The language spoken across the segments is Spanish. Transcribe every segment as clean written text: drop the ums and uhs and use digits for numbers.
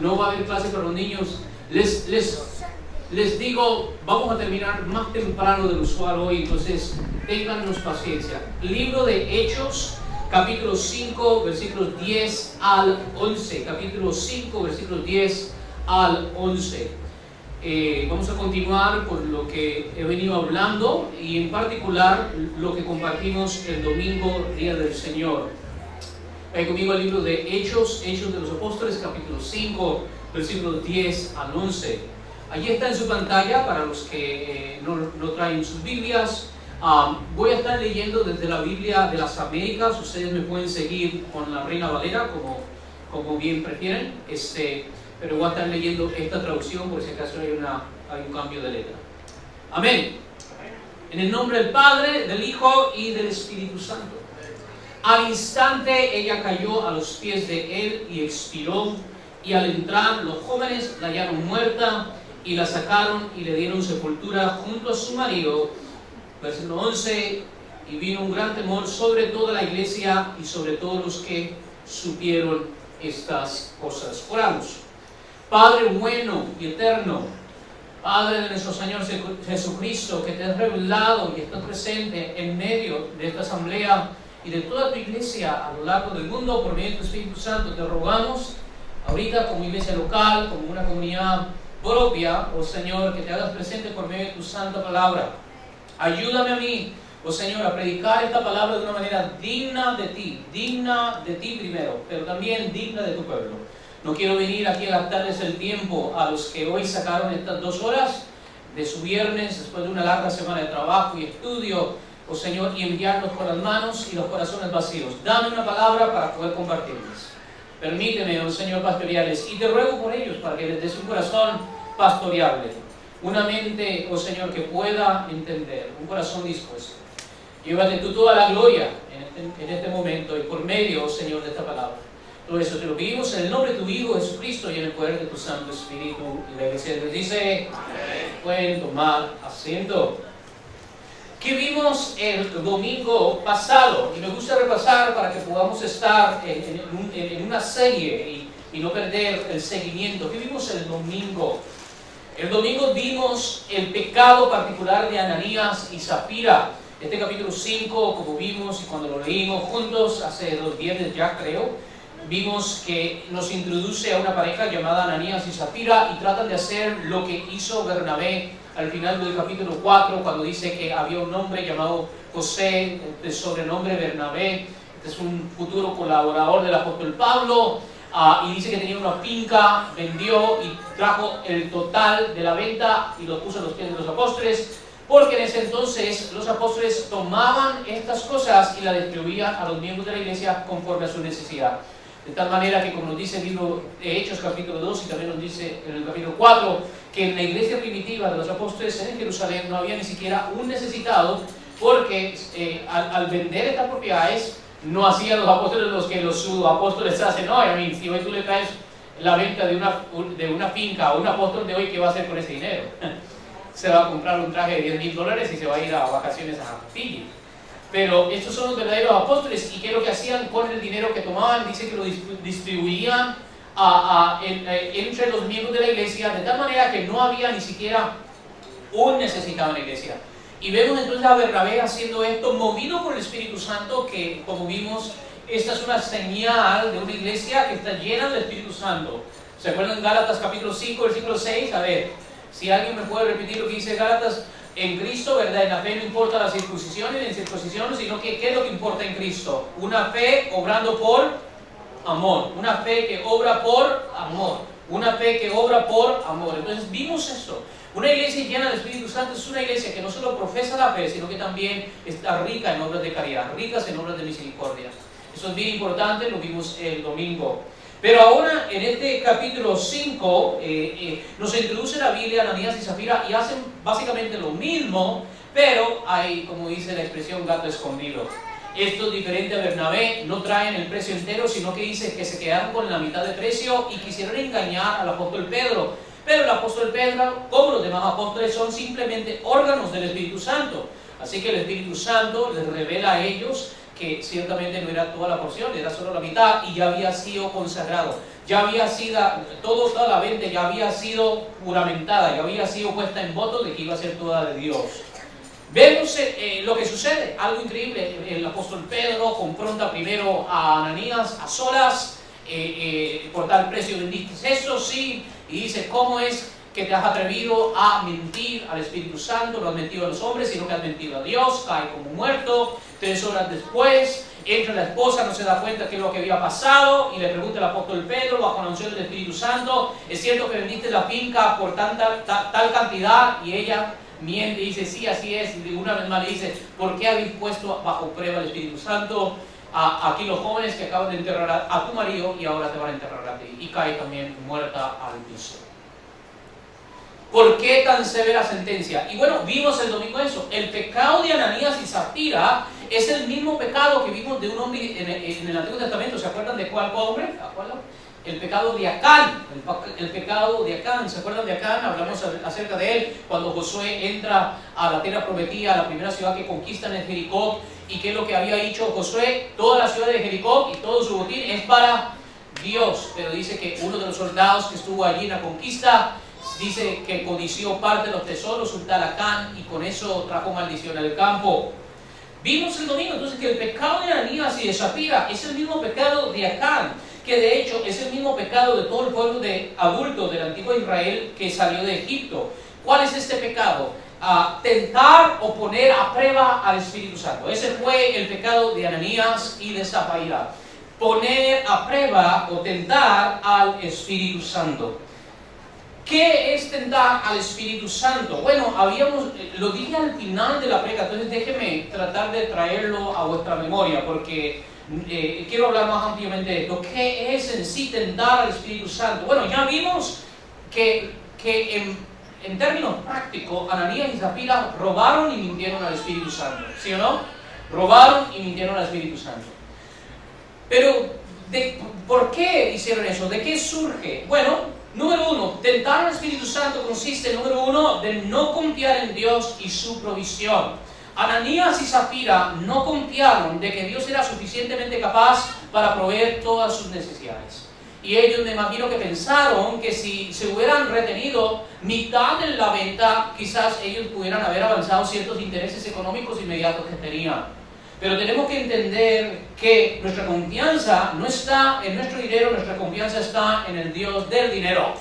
no va a haber clase para los niños. Les digo, vamos a terminar más temprano del usual hoy, entonces téngannos paciencia. Libro de Hechos, capítulo 5, versículos 10 al 11. Capítulo 5, versículos 10 al 11. Vamos a continuar por lo que he venido hablando y en particular lo que compartimos el domingo, Día del Señor. Ven conmigo al libro de Hechos, Hechos de los Apóstoles, capítulo 5, versículos 10 al 11. Allí está en su pantalla para los que no traen sus Biblias. Voy a estar leyendo desde la Biblia de las Américas. Ustedes me pueden seguir con la Reina Valera como bien prefieren. Pero voy a estar leyendo esta traducción por si acaso hay un cambio de letra. Amén. En el nombre del Padre, del Hijo y del Espíritu Santo. Al instante ella cayó a los pies de él y expiró. Y al entrar los jóvenes la hallaron muerta y la sacaron y le dieron sepultura junto a su marido. Versículo 11. Y vino un gran temor sobre toda la iglesia y sobre todos los que supieron estas cosas. Oramos. Padre bueno y eterno, Padre de nuestro Señor Jesucristo, que te has revelado y estás presente en medio de esta asamblea y de toda tu iglesia a lo largo del mundo por medio de tu Espíritu Santo, te rogamos ahorita como iglesia local, como una comunidad propia, oh Señor, que te hagas presente por medio de tu santa palabra. Ayúdame a mí, oh Señor, a predicar esta palabra de una manera digna de ti primero, pero también digna de tu pueblo. No quiero venir aquí a gastarles el tiempo a los que hoy sacaron estas 2 horas de su viernes, después de una larga semana de trabajo y estudio, oh Señor, y enviarlos con las manos y los corazones vacíos. Dame una palabra para poder compartirles. Permíteme, oh Señor, pastorearles, y te ruego por ellos para que les des un corazón pastoreable, una mente, oh Señor, que pueda entender, un corazón dispuesto. Llévate tú toda la gloria en este momento y por medio, oh Señor, de esta palabra. Todo eso te lo pedimos en el nombre de tu Hijo Jesucristo y en el poder de tu Santo Espíritu. Y la iglesia les dice, pueden tomar asiento. ¿Qué vimos el domingo pasado? Y me gusta repasar para que podamos estar en una serie y no perder el seguimiento. ¿Qué vimos el domingo? El domingo vimos el pecado particular de Ananías y Zafira. Este capítulo 5, como vimos y cuando lo leímos juntos hace 2 viernes ya creo, vimos que nos introduce a una pareja llamada Ananías y Zafira y tratan de hacer lo que hizo Bernabé al final del capítulo 4 cuando dice que había un hombre llamado José, de sobrenombre Bernabé, que es un futuro colaborador del apóstol Pablo, y dice que tenía una finca, vendió y trajo el total de la venta y lo puso a los pies de los apóstoles, porque en ese entonces los apóstoles tomaban estas cosas y las distribuían a los miembros de la iglesia conforme a su necesidad. De tal manera que, como nos dice el libro de Hechos capítulo 2 y también nos dice en el capítulo 4, que en la iglesia primitiva de los apóstoles en Jerusalén no había ni siquiera un necesitado, porque al vender estas propiedades no hacían los apóstoles los que los subapóstoles hacen. No, si hoy tú le traes la venta de una finca a un apóstol de hoy, ¿qué va a hacer con ese dinero? Se va a comprar un traje de $10,000 y se va a ir a vacaciones a Fiji. Pero estos son los verdaderos apóstoles, y ¿qué es lo que hacían con el dinero que tomaban? Dice que lo distribuían entre los miembros de la iglesia, de tal manera que no había ni siquiera un necesitado en la iglesia. Y vemos entonces a Bernabé haciendo esto, movido por el Espíritu Santo, que como vimos, esta es una señal de una iglesia que está llena del Espíritu Santo. ¿Se acuerdan Gálatas capítulo 5, versículo 6? A ver, si alguien me puede repetir lo que dice Gálatas. En Cristo, ¿verdad? En la fe no importa la circuncisión y la incircuncisión, sino que ¿qué es lo que importa en Cristo? Una fe obrando por amor. Una fe que obra por amor. Una fe que obra por amor. Entonces vimos esto. Una iglesia llena del Espíritu Santo es una iglesia que no solo profesa la fe, sino que también está rica en obras de caridad, ricas en obras de misericordia. Eso es bien importante, lo vimos el domingo. Pero ahora en este capítulo 5 nos introduce la Biblia Ananías y Zafira y hacen básicamente lo mismo, pero hay, como dice la expresión, gato escondido. Esto es diferente a Bernabé, no traen el precio entero, sino que dice que se quedaron con la mitad de precio y quisieron engañar al apóstol Pedro. Pero el apóstol Pedro, como los demás apóstoles, son simplemente órganos del Espíritu Santo. Así que el Espíritu Santo les revela a ellos que ciertamente no era toda la porción, era solo la mitad y ya había sido consagrado. ya había sido, toda la venta ya había sido juramentada, ya había sido puesta en voto de que iba a ser toda de Dios. Vemos lo que sucede, algo increíble. El apóstol Pedro confronta primero a Ananías a solas, por tal precio vendiste eso, sí, y dice, ¿cómo es que te has atrevido a mentir al Espíritu Santo? No has mentido a los hombres, sino que has mentido a Dios. Cae como muerto. 3 horas después entra la esposa, no se da cuenta qué es lo que había pasado, y le pregunta al apóstol Pedro, bajo la unción del Espíritu Santo, ¿es cierto que vendiste la finca por tal cantidad? Y ella miente y dice, sí, así es. Y una vez más le dice, ¿por qué habéis puesto bajo prueba al Espíritu Santo? Aquí los jóvenes que acaban de enterrar a tu marido y ahora te van a enterrar a ti. Y cae también muerta al piso. ¿Por qué tan severa sentencia? Y bueno, vimos el domingo eso. El pecado de Ananías y Zafira es el mismo pecado que vimos de un hombre en el Antiguo Testamento. ¿Se acuerdan de cuál hombre? El pecado de Acán. El pecado de Acán. ¿Se acuerdan de Acán? Hablamos acerca de él cuando Josué entra a la tierra prometida, a la primera ciudad que conquistan en Jericó. ¿Y qué es lo que había dicho Josué? Toda la ciudad de Jericó y todo su botín es para Dios. Pero dice que uno de los soldados que estuvo allí en la conquista dice que codició parte de los tesoros, un tal Acán, y con eso trajo maldición al campo. Vimos el domingo entonces que el pecado de Ananías y de Zafira es el mismo pecado de Acán, que de hecho es el mismo pecado de todo el pueblo adulto del antiguo Israel que salió de Egipto. ¿Cuál es este pecado? Tentar o poner a prueba al Espíritu Santo. Ese fue el pecado de Ananías y de Zafira. Poner a prueba o tentar al Espíritu Santo. ¿Qué es tentar al Espíritu Santo? Bueno, lo dije al final de la predica, entonces déjeme tratar de traerlo a vuestra memoria, porque quiero hablar más ampliamente de esto. ¿Qué es en sí tentar al Espíritu Santo? Bueno, ya vimos que en términos prácticos, Ananías y Zafira robaron y mintieron al Espíritu Santo, ¿sí o no? Robaron y mintieron al Espíritu Santo. Pero, ¿por qué hicieron eso? ¿De qué surge? Bueno, número 1, tentar al Espíritu Santo consiste, número 1, de no confiar en Dios y su provisión. Ananías y Zafira no confiaron de que Dios era suficientemente capaz para proveer todas sus necesidades. Y ellos, me imagino que pensaron que si se hubieran retenido mitad de la venta, quizás ellos pudieran haber avanzado ciertos intereses económicos inmediatos que tenían. Pero tenemos que entender que nuestra confianza no está en nuestro dinero, nuestra confianza está en el Dios del dinero.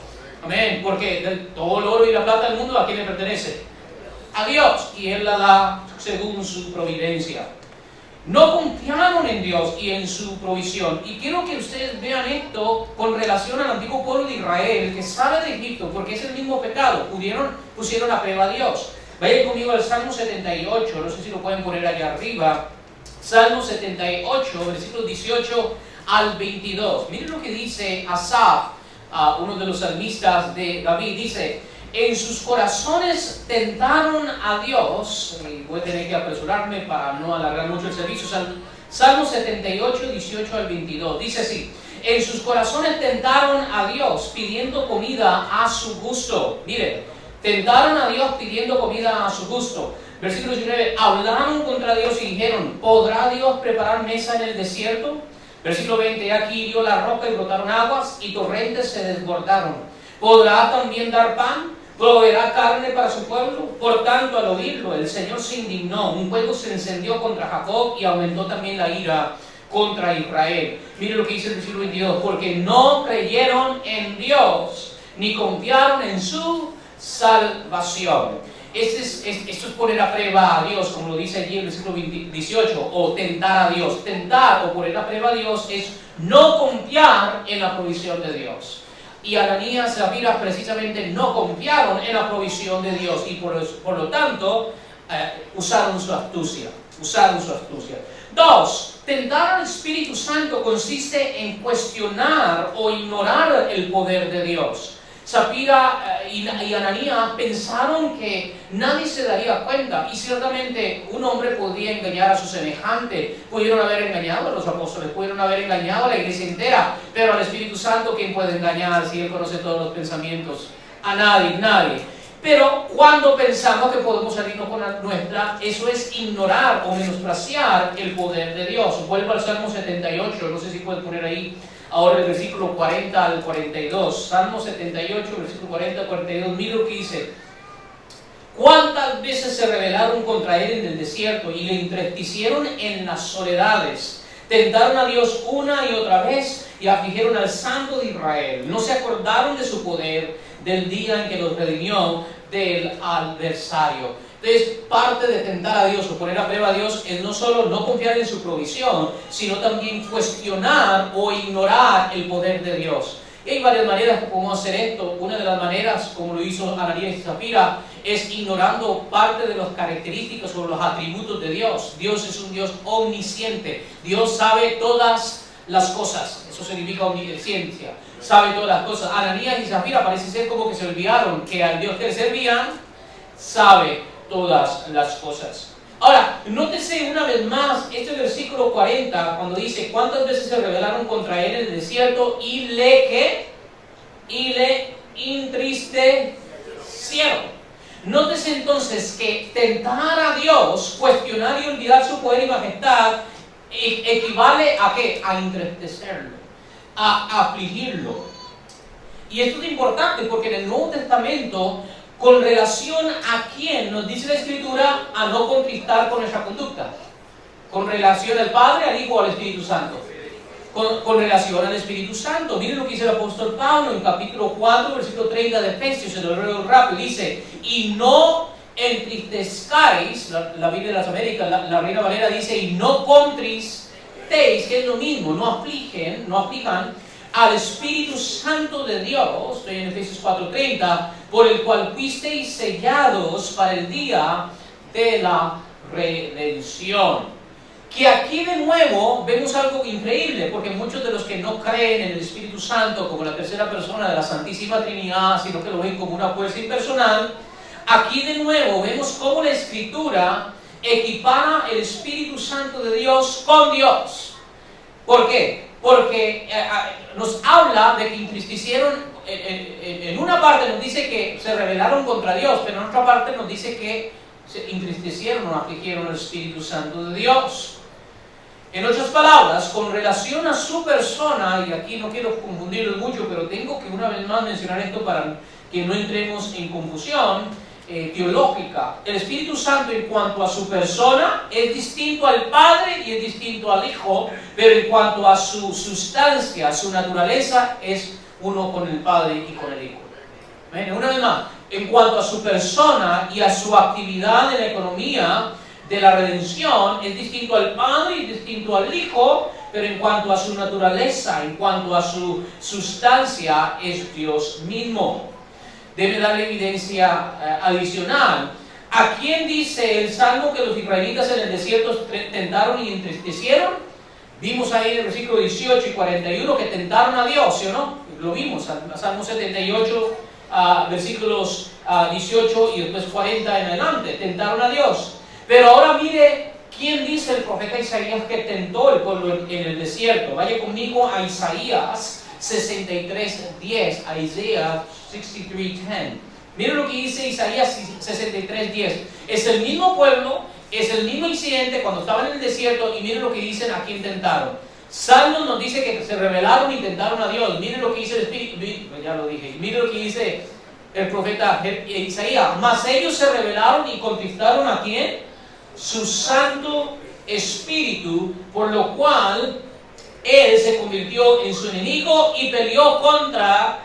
Amén. Porque todo el oro y la plata del mundo, ¿a quién le pertenece? A Dios. Y Él la da según su providencia. No confiaron en Dios y en su provisión. Y quiero que ustedes vean esto con relación al antiguo pueblo de Israel que sale de Egipto, porque es el mismo pecado. Pusieron a prueba a Dios. Vayan conmigo al Salmo 78, no sé si lo pueden poner allá arriba. Salmo 78, versículos 18 al 22. Miren lo que dice Asaf, uno de los salmistas de David. Dice, en sus corazones tentaron a Dios. Voy a tener que apresurarme para no alargar mucho el servicio. Salmo 78, 18 al 22. Dice así, en sus corazones tentaron a Dios pidiendo comida a su gusto. Miren, tentaron a Dios pidiendo comida a su gusto. Versículo 19, hablaron contra Dios y dijeron, ¿podrá Dios preparar mesa en el desierto? Versículo 20, aquí hirió la roca y brotaron aguas y torrentes se desbordaron. ¿Podrá también dar pan? ¿Proveerá carne para su pueblo? Por tanto, al oírlo, el Señor se indignó, un fuego se encendió contra Jacob y aumentó también la ira contra Israel. Mire lo que dice el versículo 22, porque no creyeron en Dios, ni confiaron en su salvación. Esto es poner a prueba a Dios, como lo dice allí en el versículo 18, o tentar a Dios. Tentar o poner a prueba a Dios es no confiar en la provisión de Dios. Y Ananías y Zafira precisamente no confiaron en la provisión de Dios y por lo tanto usaron su astucia. 2. Tentar al Espíritu Santo consiste en cuestionar o ignorar el poder de Dios. Zafira y Ananías pensaron que nadie se daría cuenta, y ciertamente un hombre podía engañar a su semejante. Pudieron haber engañado a los apóstoles, pudieron haber engañado a la iglesia entera, pero al Espíritu Santo, ¿quién puede engañar si Él conoce todos los pensamientos? A nadie. Pero cuando pensamos que podemos salirnos con la nuestra, eso es ignorar o menospreciar el poder de Dios. Vuelvo al Salmo 78, no sé si pueden poner ahí ahora el versículo 40 al 42. Salmo 78, versículo 40 al 42. Mira lo que dice. ¿Cuántas veces se rebelaron contra él en el desierto y le entristecieron en las soledades? Tentaron a Dios una y otra vez y afligieron al Santo de Israel. No se acordaron de su poder, del día en que los redimió del adversario. Entonces, parte de tentar a Dios o poner a prueba a Dios es no solo no confiar en su provisión, sino también cuestionar o ignorar el poder de Dios. Y hay varias maneras que podemos hacer esto. Una de las maneras, como lo hizo Ananías y Zafira, es ignorando parte de las características o los atributos de Dios. Dios es un Dios omnisciente. Dios sabe todas las cosas. Eso significa omnisciencia. Sabe todas las cosas. Ananías y Zafira parece ser como que se olvidaron que al Dios que le servían sabe todas las cosas. Ahora, nótese una vez más este versículo 40 cuando dice: ¿cuántas veces se rebelaron contra él en el desierto y le entristecieron? Nótese entonces que tentar a Dios, cuestionar y olvidar su poder y majestad, equivale a ¿qué? A entristecerlo, a afligirlo. Y esto es importante porque en el Nuevo Testamento, con relación a quién nos dice la Escritura a no contristar con nuestra conducta. Con relación al Padre, al Hijo o al Espíritu Santo. Con relación al Espíritu Santo. Miren lo que dice el apóstol Pablo en capítulo 4, versículo 30 de Efesios, se lo leo rápido, dice: y no entristezcáis, la Biblia de las Américas, la Reina Valera dice: y no contristéis, que es lo mismo, no aflijan al Espíritu Santo de Dios, estoy en Efesios 4:30, por el cual fuisteis sellados para el día de la redención. Que aquí de nuevo vemos algo increíble, porque muchos de los que no creen en el Espíritu Santo como la tercera persona de la Santísima Trinidad, sino que lo ven como una fuerza impersonal, aquí de nuevo vemos cómo la Escritura equipara el Espíritu Santo de Dios con Dios. ¿Por qué? Porque nos habla de que entristecieron, en una parte nos dice que se rebelaron contra Dios, pero en otra parte nos dice que se entristecieron o afligieron al Espíritu Santo de Dios. En otras palabras, con relación a su persona, y aquí no quiero confundirlo mucho, pero tengo que una vez más mencionar esto para que no entremos en confusión teológica. El Espíritu Santo en cuanto a su persona es distinto al Padre y es distinto al Hijo, pero en cuanto a su sustancia, su naturaleza, es uno con el Padre y con el Hijo. Una vez más, en cuanto a su persona y a su actividad en la economía de la redención, es distinto al Padre y distinto al Hijo, pero en cuanto a su naturaleza, en cuanto a su sustancia, es Dios mismo. Debe darle evidencia adicional. ¿A quién dice el Salmo que los israelitas en el desierto tentaron y entristecieron? Vimos ahí en el versículo 18 y 41 que tentaron a Dios, ¿sí o no? Lo vimos, Salmo 78, versículos 18 y después 40 en adelante, tentaron a Dios. Pero ahora mire quién dice el profeta Isaías que tentó el pueblo en el desierto. Vaya conmigo a Isaías 63:10, Isaiah 63:10. Miren lo que dice Isaías 63:10. Es el mismo pueblo, es el mismo incidente cuando estaban en el desierto, y miren lo que dicen a quién tentaron. Salmos nos dice que se rebelaron y tentaron a Dios. Miren lo que dice el Espíritu, ya lo dije. Miren lo que dice el profeta Isaías. Mas ellos se rebelaron y contristaron ¿a quién? Su Santo Espíritu, por lo cual Él se convirtió en su enemigo y peleó contra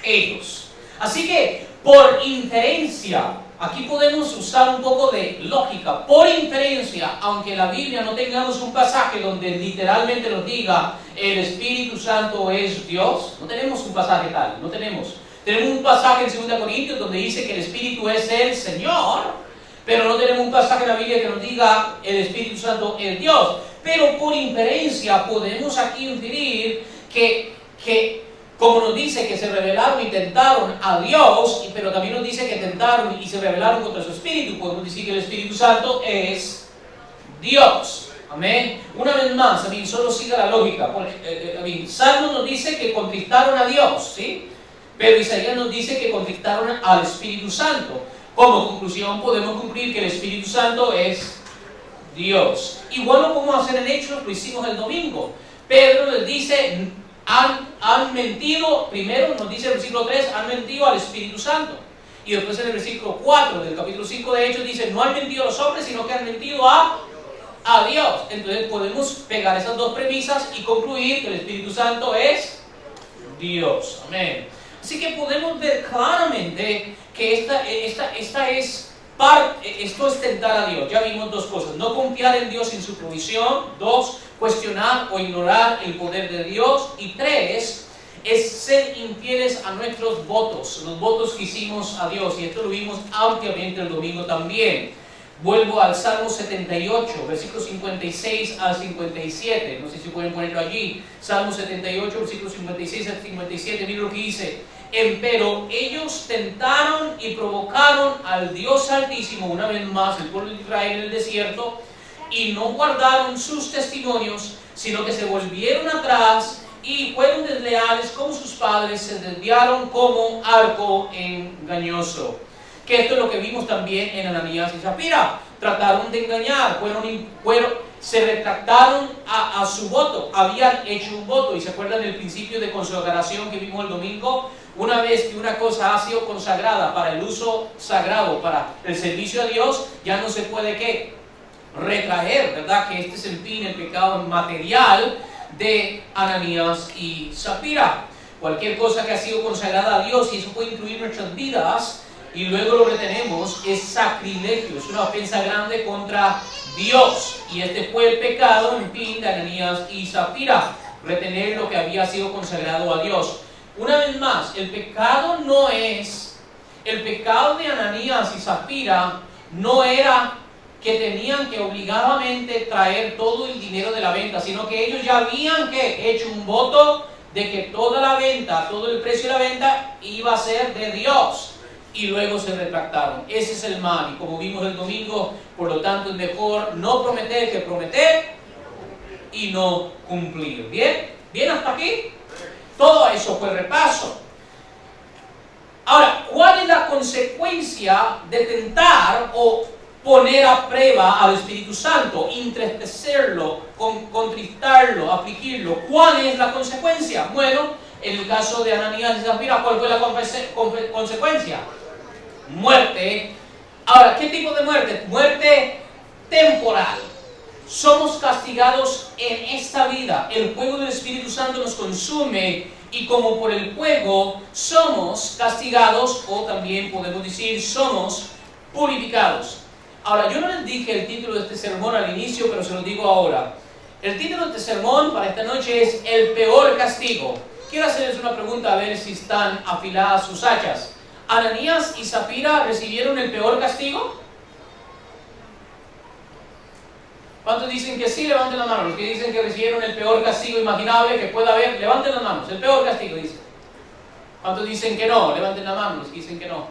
ellos. Así que, por inferencia, aquí podemos usar un poco de lógica. Por inferencia, aunque en la Biblia no tengamos un pasaje donde literalmente nos diga el Espíritu Santo es Dios, no tenemos un pasaje tal, no tenemos. Tenemos un pasaje en 2 Corintios donde dice que el Espíritu es el Señor, pero no tenemos un pasaje en la Biblia que nos diga el Espíritu Santo es Dios. Pero por inferencia podemos aquí inferir que como nos dice que se rebelaron y tentaron a Dios, pero también nos dice que tentaron y se rebelaron contra su Espíritu, podemos decir que el Espíritu Santo es Dios. Amén. Una vez más, solo siga la lógica. Salmos nos dice que contristaron a Dios, ¿sí? Pero Isaías nos dice que contristaron al Espíritu Santo. Como conclusión podemos concluir que el Espíritu Santo es Dios. Igual lo podemos hacer en Hechos, lo hicimos el domingo. Pedro les dice: Han mentido, primero nos dice el versículo 3, han mentido al Espíritu Santo. Y después en el versículo 4 del capítulo 5 de Hechos dice, no han mentido a los hombres, sino que han mentido a Dios. Entonces podemos pegar esas dos premisas y concluir que el Espíritu Santo es Dios. Amén. Así que podemos ver claramente que esto es tentar a Dios. Ya vimos dos cosas: no confiar en Dios en su provisión; 2, cuestionar o ignorar el poder de Dios; y 3, es ser infieles a nuestros votos, los votos que hicimos a Dios. Y esto lo vimos ampliamente el domingo también. Vuelvo al Salmo 78, versículos 56 al 57. No sé si pueden ponerlo allí. Salmo 78, versículos 56 al 57. Miren lo que dice: empero ellos tentaron y provocaron al Dios Altísimo, una vez más, el pueblo de Israel en el desierto, y no guardaron sus testimonios, sino que se volvieron atrás y fueron desleales como sus padres, se desviaron como arco engañoso. Que esto es lo que vimos también en Ananías y Zafira. Trataron de engañar, se retractaron a su voto, habían hecho un voto. Y se acuerdan del principio de consagración que vimos el domingo. Una vez que una cosa ha sido consagrada para el uso sagrado, para el servicio a Dios, ya no se puede ¿qué? Retraer, ¿verdad? Que este es el fin, el pecado material de Ananías y Zafira. Cualquier cosa que ha sido consagrada a Dios, y eso puede incluir nuestras vidas, y luego lo retenemos, es sacrilegio, es una ofensa grande contra Dios. Y este fue el pecado, en fin, de Ananías y Zafira: retener lo que había sido consagrado a Dios. Una vez más, el pecado de Ananías y Zafira no era que tenían que obligadamente traer todo el dinero de la venta, sino que ellos ya habían hecho un voto de que toda la venta, todo el precio de la venta iba a ser de Dios. Y luego se retractaron. Ese es el mal. Y como vimos el domingo, por lo tanto es mejor no prometer que prometer y no cumplir. ¿Bien? ¿Bien hasta aquí? Todo eso fue repaso. Ahora, ¿cuál es la consecuencia de tentar o poner a prueba al Espíritu Santo, entristecerlo, contristarlo, afligirlo? ¿Cuál es la consecuencia? Bueno, en el caso de Ananías y Zafira, ¿cuál fue la consecuencia? Muerte. Ahora, ¿qué tipo de muerte? Muerte temporal. Somos castigados en esta vida. El fuego del Espíritu Santo nos consume, y como por el fuego somos castigados, o también podemos decir somos purificados. Ahora, yo no les dije el título de este sermón al inicio, pero se lo digo ahora. El título de este sermón para esta noche es El peor castigo. Quiero hacerles una pregunta a ver si están afiladas sus hachas. ¿Ananías y Zafira recibieron el peor castigo? ¿Cuántos dicen que sí? Levanten las manos. Los que dicen que recibieron el peor castigo imaginable que pueda haber, levanten las manos. El peor castigo, dice. ¿Cuántos dicen que no? Levanten las manos. Los que dicen que no.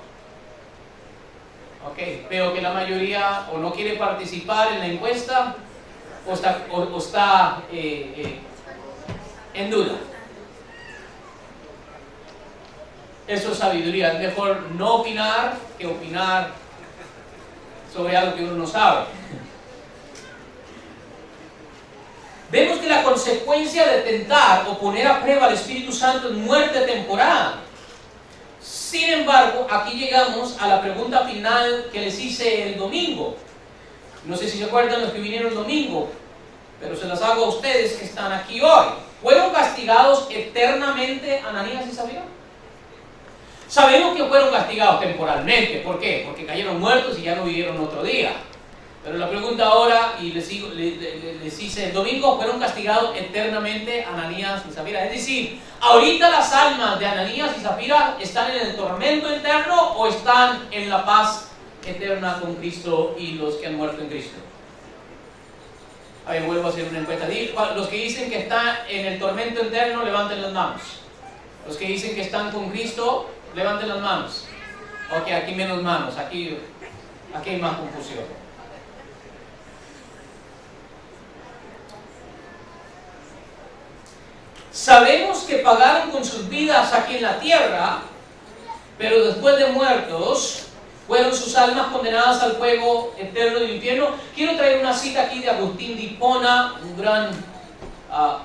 Ok, veo que la mayoría o no quiere participar en la encuesta o está en duda. Eso es sabiduría. Es mejor no opinar que opinar sobre algo que uno no sabe. Vemos que la consecuencia de tentar o poner a prueba al Espíritu Santo es muerte temporal. Sin embargo, aquí llegamos a la pregunta final que les hice el domingo. No sé si se acuerdan los que vinieron el domingo, pero se las hago a ustedes que están aquí hoy. ¿Fueron castigados eternamente Ananías y Zafira? Sabemos que fueron castigados temporalmente. ¿Por qué? Porque cayeron muertos y ya no vivieron otro día. Pero la pregunta ahora, y les hice el domingo, ¿fueron castigados eternamente Ananías y Zafira? Es decir, ¿ahorita las almas de Ananías y Zafira están en el tormento eterno o están en la paz eterna con Cristo y los que han muerto en Cristo? A ver, vuelvo a hacer una encuesta. Los que dicen que están en el tormento eterno, levanten las manos. Los que dicen que están con Cristo, levanten las manos. Ok, aquí menos manos, aquí hay más confusión. Sabemos que pagaron con sus vidas aquí en la tierra, pero después de muertos, fueron sus almas condenadas al fuego eterno del infierno. Quiero traer una cita aquí de Agustín de Hipona, un gran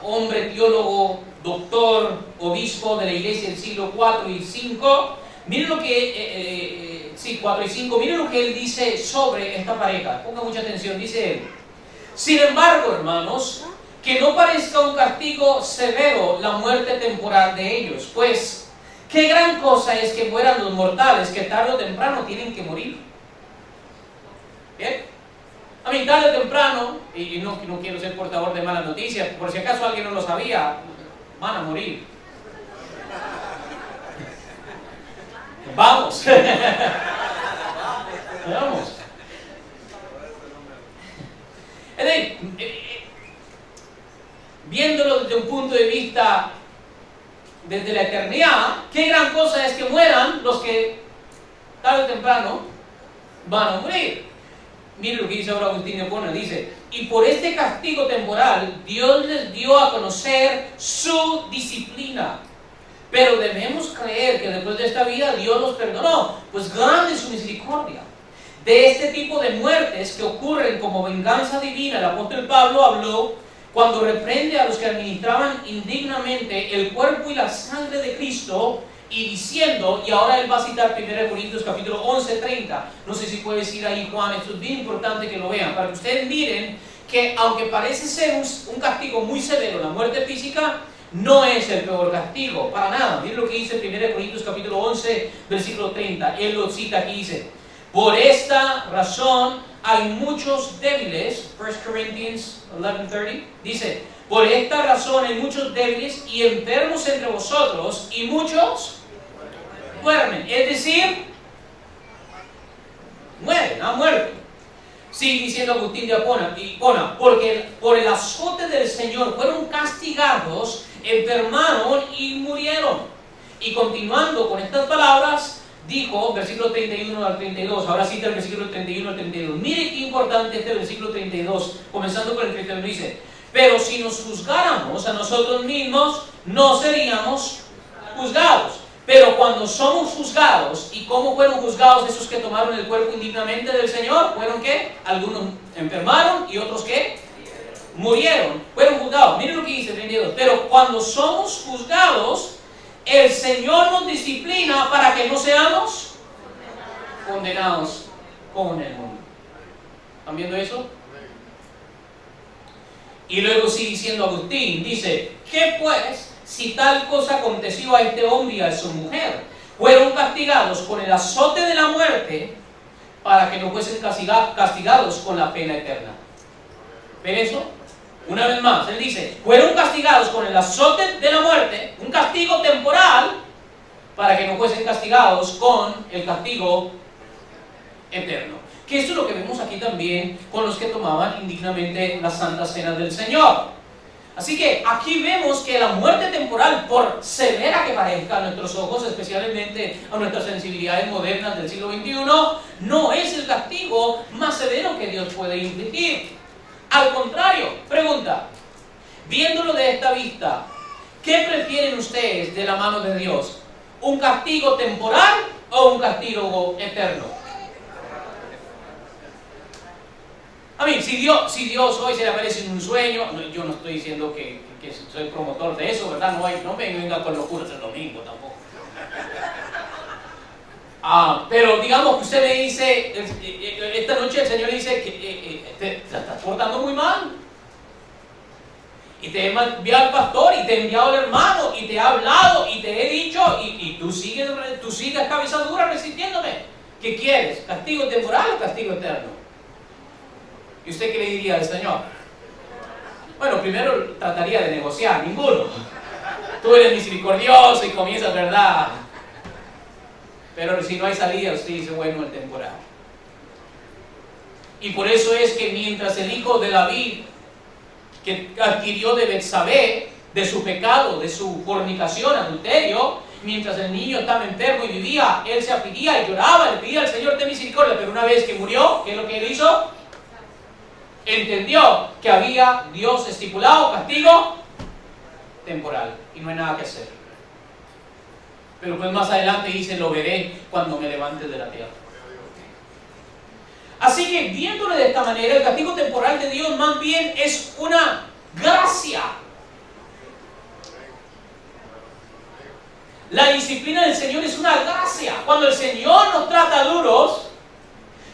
hombre, teólogo, doctor, obispo de la iglesia del siglo 4 y 5. Miren lo que, 4 y 5, miren lo que él dice sobre esta pareja. Ponga mucha atención, dice él. Sin embargo, hermanos, que no parezca un castigo severo la muerte temporal de ellos, pues, qué gran cosa es que mueran los mortales, que tarde o temprano tienen que morir. ¿Bien? A mí, tarde o temprano, y no quiero ser portador de malas noticias, por si acaso alguien no lo sabía, van a morir. Vamos. Vamos. Es decir, viéndolo desde un punto de vista desde la eternidad, qué gran cosa es que mueran los que tarde o temprano van a morir. Mire lo que dice ahora Agustín de Hipona, dice: y por este castigo temporal Dios les dio a conocer su disciplina, pero debemos creer que después de esta vida Dios los perdonó, pues grande es su misericordia. De este tipo de muertes que ocurren como venganza divina, el apóstol Pablo habló cuando reprende a los que administraban indignamente el cuerpo y la sangre de Cristo, y diciendo, y ahora él va a citar 1 Corintios capítulo 11, 30. No sé si puedes ir ahí, Juan, esto es bien importante que lo vean, para que ustedes miren que aunque parece ser un castigo muy severo, la muerte física, no es el peor castigo, para nada. Miren lo que dice 1 Corintios capítulo 11, versículo 30. Él lo cita aquí, dice: por esta razón hay muchos débiles, 1 Corinthians 11:30, dice: por esta razón hay muchos débiles y enfermos entre vosotros, y muchos duermen. Es decir, mueren, han muerto. Sigue diciendo Agustín de Hipona, porque por el azote del Señor fueron castigados, enfermaron y murieron. Y continuando con estas palabras, dijo, versículo 31 al 32, ahora cita el versículo 31 al 32. Mire qué importante este versículo 32, comenzando con el 31, dice: pero si nos juzgáramos a nosotros mismos, no seríamos juzgados. Pero cuando somos juzgados, ¿y cómo fueron juzgados esos que tomaron el cuerpo indignamente del Señor? ¿Fueron qué? Algunos enfermaron y otros ¿qué? Murieron. Fueron juzgados. Miren lo que dice 32. Pero cuando somos juzgados, el Señor nos disciplina para que no seamos condenados con el mundo. ¿Están viendo eso? Y luego sigue diciendo Agustín, dice: ¿qué pues si tal cosa aconteció a este hombre y a su mujer? Fueron castigados con el azote de la muerte para que no fuesen castigados con la pena eterna. ¿Ven eso? Una vez más, él dice: fueron castigados con el azote de la muerte, un castigo temporal, para que no fuesen castigados con el castigo eterno. Que esto es lo que vemos aquí también con los que tomaban indignamente la Santa Cena del Señor. Así que aquí vemos que la muerte temporal, por severa que parezca a nuestros ojos, especialmente a nuestras sensibilidades modernas del siglo XXI, no es el castigo más severo que Dios puede infligir. Al contrario, pregunta, viéndolo de esta vista, ¿qué prefieren ustedes de la mano de Dios? ¿Un castigo temporal o un castigo eterno? A mí, si Dios hoy se le aparece en un sueño, yo no estoy diciendo que soy promotor de eso, ¿verdad? No me venga con locuras el domingo tampoco. Pero digamos que usted me dice, esta noche el Señor dice que te estás portando muy mal. Y te he enviado al pastor, y te he enviado al hermano, y te he hablado, y te he dicho, y tú sigues cabeza dura resistiéndome. ¿Qué quieres? ¿Castigo temporal o castigo eterno? ¿Y usted qué le diría al Señor? Bueno, primero trataría de negociar, ninguno. Tú eres misericordioso y comienzas, ¿verdad? Pero si no hay salida, usted dice, bueno, el temporal. Y por eso es que mientras el hijo de David, que adquirió de Betsabé, de su pecado, de su fornicación, adulterio, mientras el niño estaba enfermo y vivía, él se afligía y lloraba, le pedía al Señor ten misericordia, pero una vez que murió, ¿qué es lo que él hizo? Entendió que había Dios estipulado castigo temporal y no hay nada que hacer. Pero pues más adelante dice, lo veré cuando me levante de la tierra. Así que viéndolo de esta manera, el castigo temporal de Dios más bien es una gracia La disciplina del Señor es una gracia. Cuando el Señor nos trata duros,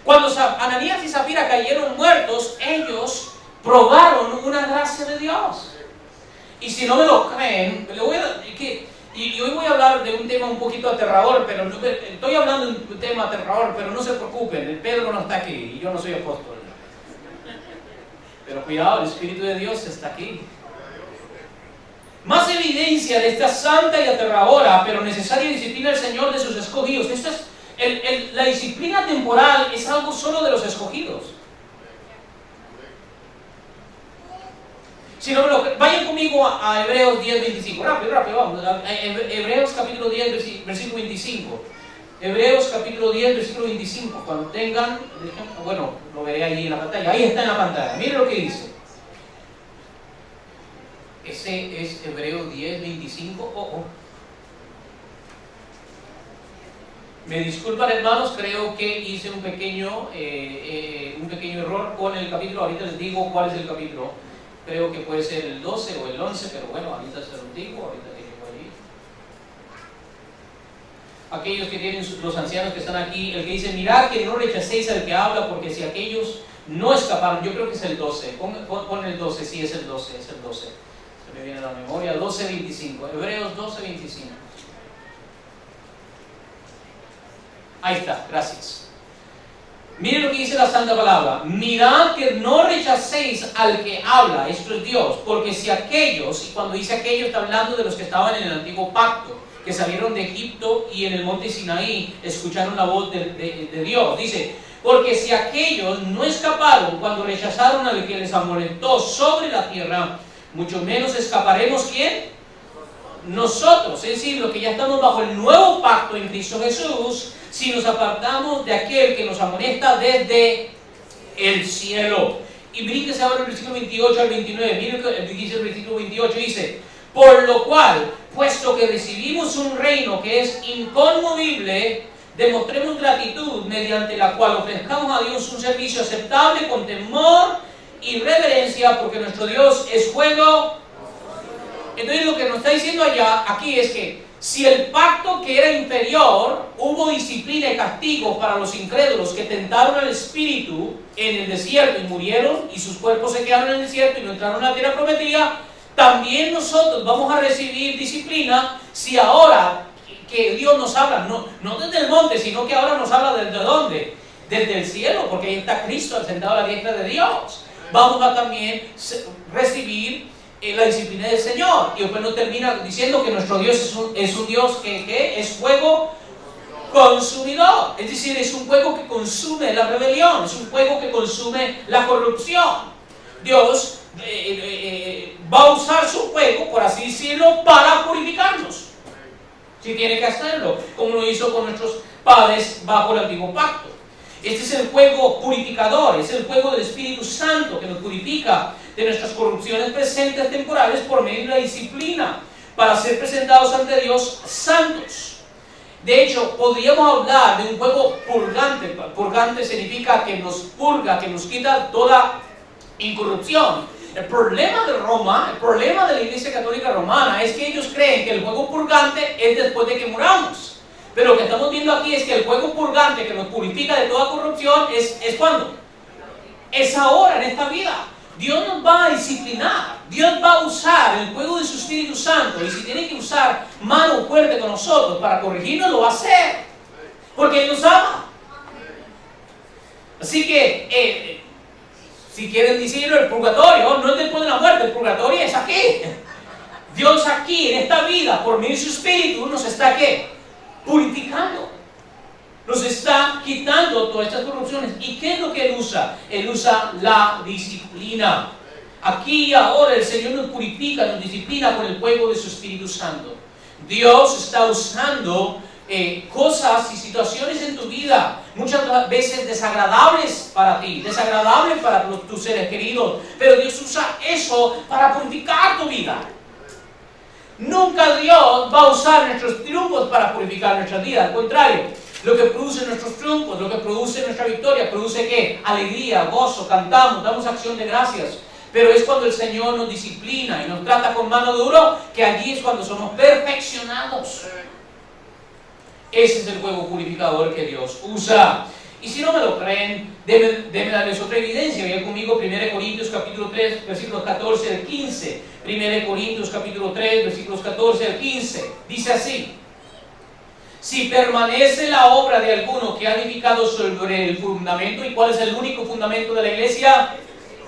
cuando Ananías y Zafira cayeron muertos, ellos probaron una gracia de Dios. Y si no me lo creen, y hoy voy a hablar de un tema un poquito aterrador, pero estoy hablando de un tema aterrador, pero no se preocupen, el Pedro no está aquí y yo no soy apóstol. Pero cuidado, el Espíritu de Dios está aquí. Más evidencia de esta santa y aterradora, pero necesaria disciplina del Señor de sus escogidos. Esto es, la disciplina temporal es algo solo de los escogidos. Si no, vayan conmigo a Hebreos 10:25. Rápido, vamos. Hebreos capítulo 10, versículo 25. Hebreos capítulo 10, versículo 25. Cuando tengan, bueno, lo veré ahí en la pantalla. Ahí está en la pantalla. Miren lo que dice. Ese es Hebreos 10:25. Me disculpan, hermanos, creo que hice un pequeño error con el capítulo. Ahorita les digo cuál es el capítulo. Creo que puede ser el 12 o el 11, pero bueno, ahorita se lo digo, ahorita que llego allí. Aquellos que tienen, los ancianos que están aquí, el que dice, mirad que no rechacéis al que habla, porque si aquellos no escaparon, yo creo que es el 12, pon el 12, sí, es el 12, se me viene a la memoria, 12:25, Hebreos 12:25. Ahí está, gracias. Miren lo que dice la santa palabra. Mirad que no rechacéis al que habla, esto es Dios, porque si aquellos, y cuando dice aquellos está hablando de los que estaban en el antiguo pacto, que salieron de Egipto y en el monte Sinaí escucharon la voz de Dios. Dice, porque si aquellos no escaparon cuando rechazaron al que les amonestó sobre la tierra, mucho menos escaparemos, ¿quién? Nosotros, es decir, los que ya estamos bajo el nuevo pacto en Cristo Jesús, si nos apartamos de aquel que nos amonesta desde el cielo. Y brínquese ahora el versículo 28 al 29. Miren lo que dice el versículo 28, dice, por lo cual, puesto que recibimos un reino que es inconmovible, demostremos gratitud mediante la cual ofrezcamos a Dios un servicio aceptable con temor y reverencia, porque nuestro Dios es fuego. Entonces lo que nos está diciendo allá, aquí es que si el pacto que era inferior, hubo disciplina y castigo para los incrédulos que tentaron al Espíritu en el desierto y murieron, y sus cuerpos se quedaron en el desierto y no entraron a la tierra prometida, también nosotros vamos a recibir disciplina si ahora que Dios nos habla, no desde el monte, sino que ahora nos habla desde ¿dónde? Desde el cielo, porque ahí está Cristo sentado a la diestra de Dios. Vamos a también recibir la disciplina del Señor. Y después nos termina diciendo que nuestro Dios es un Dios que es fuego consumidor. Es decir, es un fuego que consume la rebelión, es un fuego que consume la corrupción. Dios va a usar su fuego, por así decirlo, para purificarnos. Si tiene que hacerlo, como lo hizo con nuestros padres bajo el antiguo pacto. Este es el fuego purificador, es el fuego del Espíritu Santo que nos purifica de nuestras corrupciones presentes temporales por medio de la disciplina para ser presentados ante Dios santos. De hecho, podríamos hablar de un fuego purgante. Purgante significa que nos purga, que nos quita toda incorrupción. El problema de Roma, el problema de la Iglesia Católica Romana es que ellos creen que el fuego purgante es después de que muramos. Pero lo que estamos viendo aquí es que el fuego purgante que nos purifica de toda corrupción es ¿cuándo? Es ahora, en esta vida. Dios nos va a disciplinar. Dios va a usar el fuego de su Espíritu Santo. Y si tiene que usar mano fuerte con nosotros para corregirnos, lo va a hacer. Porque Él nos ama. Así que, si quieren decirlo, el purgatorio no es después de la muerte. El purgatorio es aquí. Dios aquí, en esta vida, por medio de su Espíritu, nos está ¿qué? Purificando, nos está quitando todas estas corrupciones. ¿Y qué es lo que Él usa? Él usa la disciplina. Aquí y ahora el Señor nos purifica, nos disciplina con el fuego de su Espíritu Santo. Dios está usando cosas y situaciones en tu vida, muchas veces desagradables para ti, desagradables para tus seres queridos, pero Dios usa eso para purificar tu vida. Nunca Dios va a usar nuestros triunfos para purificar nuestra vida. Al contrario, lo que produce nuestros triunfos, lo que produce nuestra victoria, produce ¿qué? Alegría, gozo, cantamos, damos acción de gracias. Pero es cuando el Señor nos disciplina y nos trata con mano dura, que allí es cuando somos perfeccionados. Ese es el fuego purificador que Dios usa. Y si no me lo creen, déme darles otra evidencia. Vean conmigo 1 Corintios capítulo 3, versículos 14 al 15. 1 Corintios capítulo 3, versículos 14 al 15. Dice así: si permanece la obra de alguno que ha edificado sobre el fundamento, ¿y cuál es el único fundamento de la iglesia?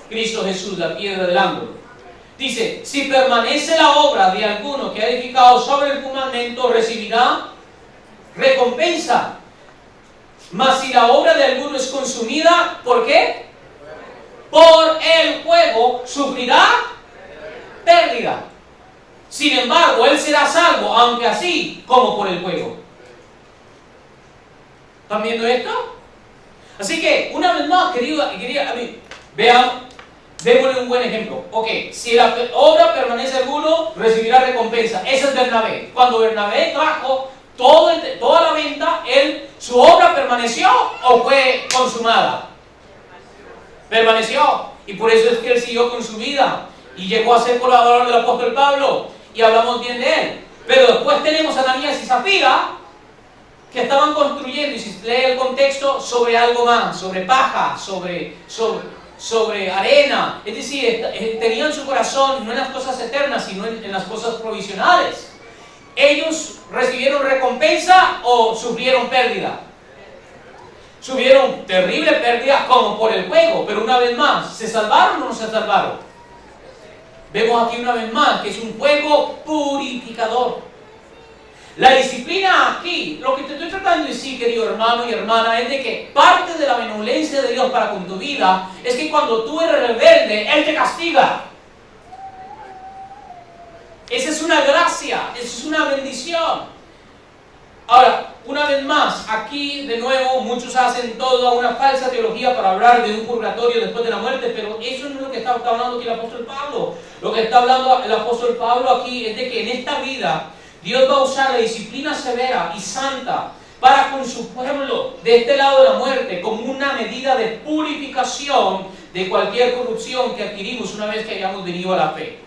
Cristo Jesús, la piedra del ángulo. Dice, si permanece la obra de alguno que ha edificado sobre el fundamento, recibirá recompensa. Mas si la obra de alguno es consumida, ¿por qué? Por el fuego, sufrirá pérdida. Sin embargo, él será salvo, aunque así como por el fuego. ¿Están viendo esto? Así que, una vez más, vean, démosle un buen ejemplo. Ok, si la obra permanece alguno, recibirá recompensa. Ese es Bernabé. Cuando Bernabé trajo toda la venta, ¿su obra permaneció o fue consumada? Permaneció. Y por eso es que él siguió con su vida y llegó a ser colaborador del apóstol Pablo, y hablamos bien de él. Pero después tenemos a Ananías y Zafira, que estaban construyendo, y si lee el contexto, sobre algo más, sobre paja, sobre arena. Es decir, tenían su corazón no en las cosas eternas, sino en las cosas provisionales. ¿Ellos recibieron recompensa o sufrieron pérdida? Sufrieron terrible pérdida como por el fuego, pero una vez más, ¿se salvaron o no se salvaron? Vemos aquí una vez más que es un fuego purificador. La disciplina aquí, lo que te estoy tratando de decir, querido hermano y hermana, es de que parte de la benevolencia de Dios para con tu vida es que cuando tú eres rebelde, Él te castiga. Esa es una gracia, esa es una bendición. Ahora, una vez más, aquí de nuevo muchos hacen toda una falsa teología para hablar de un purgatorio después de la muerte, pero eso no es lo que está hablando aquí el apóstol Pablo. Lo que está hablando el apóstol Pablo aquí es de que en esta vida Dios va a usar la disciplina severa y santa para con su pueblo de este lado de la muerte como una medida de purificación de cualquier corrupción que adquirimos una vez que hayamos venido a la fe.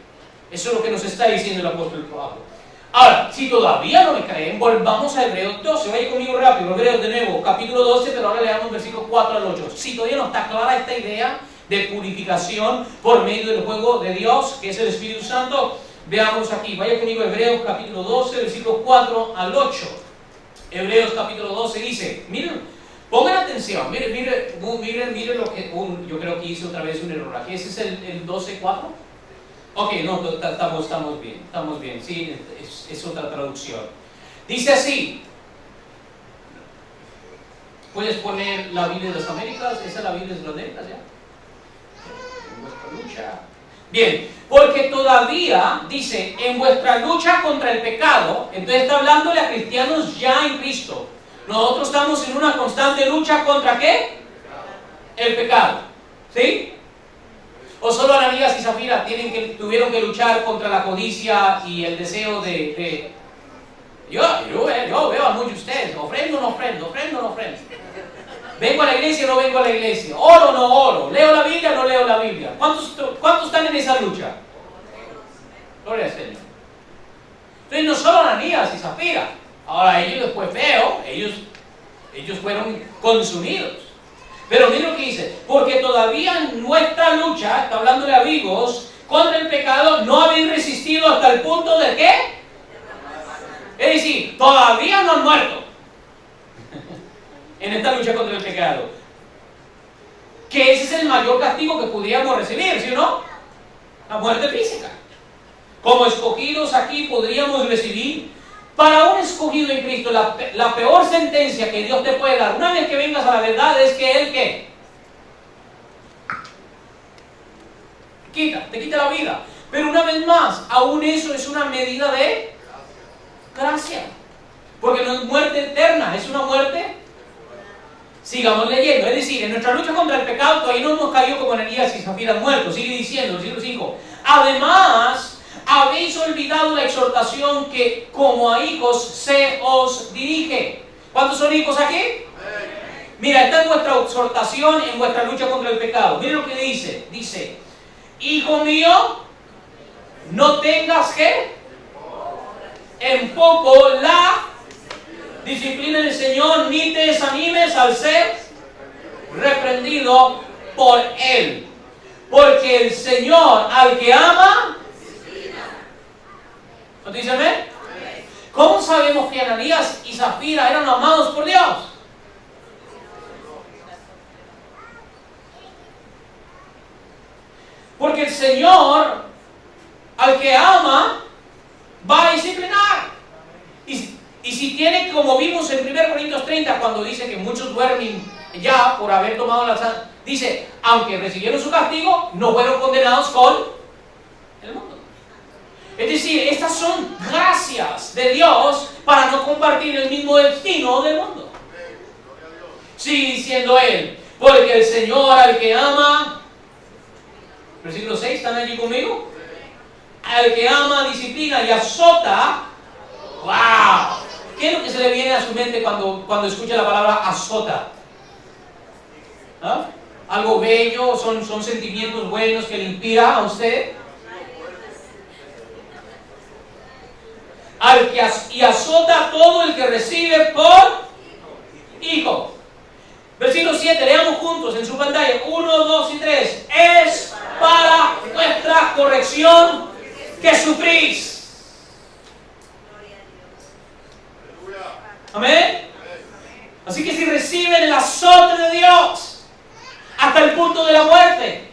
Eso es lo que nos está diciendo el apóstol Pablo. Ahora, si todavía no me creen, volvamos a Hebreos 12. Vaya conmigo rápido, Hebreos de nuevo, capítulo 12, pero ahora leamos versículos 4 al 8. Si todavía no está clara esta idea de purificación por medio del fuego de Dios, que es el Espíritu Santo, veamos aquí. Vaya conmigo, Hebreos capítulo 12, versículos 4 al 8. Hebreos capítulo 12 dice, miren, pongan atención, miren lo que, yo creo que hice otra vez un error aquí. ¿Ese es el 12.4? Ok, no, estamos bien, sí, es otra traducción. Dice así, puedes poner la Biblia de las Américas, esa es la Biblia de las Américas, ¿ya? En vuestra lucha. Bien, porque todavía, dice, en vuestra lucha contra el pecado, entonces está hablándole a cristianos ya en Cristo. Nosotros estamos en una constante lucha contra ¿qué? El pecado, ¿sí? ¿O solo Ananías y Zafira tuvieron que luchar contra la codicia y el deseo de... Yo veo a muchos de ustedes, ofrendo o no ofrendo. Vengo a la iglesia o no vengo a la iglesia, oro o no oro, leo la Biblia o no leo la Biblia. ¿Cuántos están en esa lucha? Gloria al Señor. Entonces no solo Ananías y Zafira, ahora ellos después veo, ellos fueron consumidos. Pero miren lo que dice, porque todavía en nuestra lucha, está hablándole a vivos, contra el pecado, no habéis resistido hasta el punto de ¿qué? Es decir, todavía no han muerto en esta lucha contra el pecado. Que ese es el mayor castigo que podríamos recibir, ¿sí o no? La muerte física. Como escogidos aquí podríamos recibir. Para un escogido en Cristo, la peor sentencia que Dios te puede dar, una vez que vengas a la verdad, es que Él, ¿qué? Te quita la vida. Pero una vez más, aún eso es una medida de gracia. Porque no es muerte eterna, es una muerte. Sigamos leyendo. Es decir, en nuestra lucha contra el pecado todavía no hemos caído como Ananías y Zafira muertos. Sigue diciendo, versículo 5. Además, habéis olvidado la exhortación que como a hijos se os dirige. ¿Cuántos son hijos aquí? Mira, esta es vuestra exhortación en vuestra lucha contra el pecado. Mira lo que dice. Dice, hijo mío, no tengas que en poco la disciplina del Señor, ni te desanimes al ser reprendido por Él. Porque el Señor al que ama, ¿no te dice amén? ¿Cómo sabemos que Ananías y Zafira eran amados por Dios? Porque el Señor al que ama va a disciplinar. Y si tiene, como vimos en 1 Corintios 30, cuando dice que muchos duermen ya por haber tomado la santa, dice, aunque recibieron su castigo, no fueron condenados con el mundo. Es decir, estas son gracias de Dios para no compartir el mismo destino del mundo. Sigue diciendo él, porque el Señor al que ama, versículo 6, ¿están allí conmigo? Al que ama, disciplina y azota. ¡Wow! ¿Qué es lo que se le viene a su mente cuando escucha la palabra azota? ¿Ah? Algo bello, son sentimientos buenos que le inspira a usted. Y azota a todo el que recibe por hijo. Versículo 7, leamos juntos en su pantalla. 1, 2 y 3. Es para nuestra corrección que sufrís. Amén. Así que si reciben el azote de Dios hasta el punto de la muerte,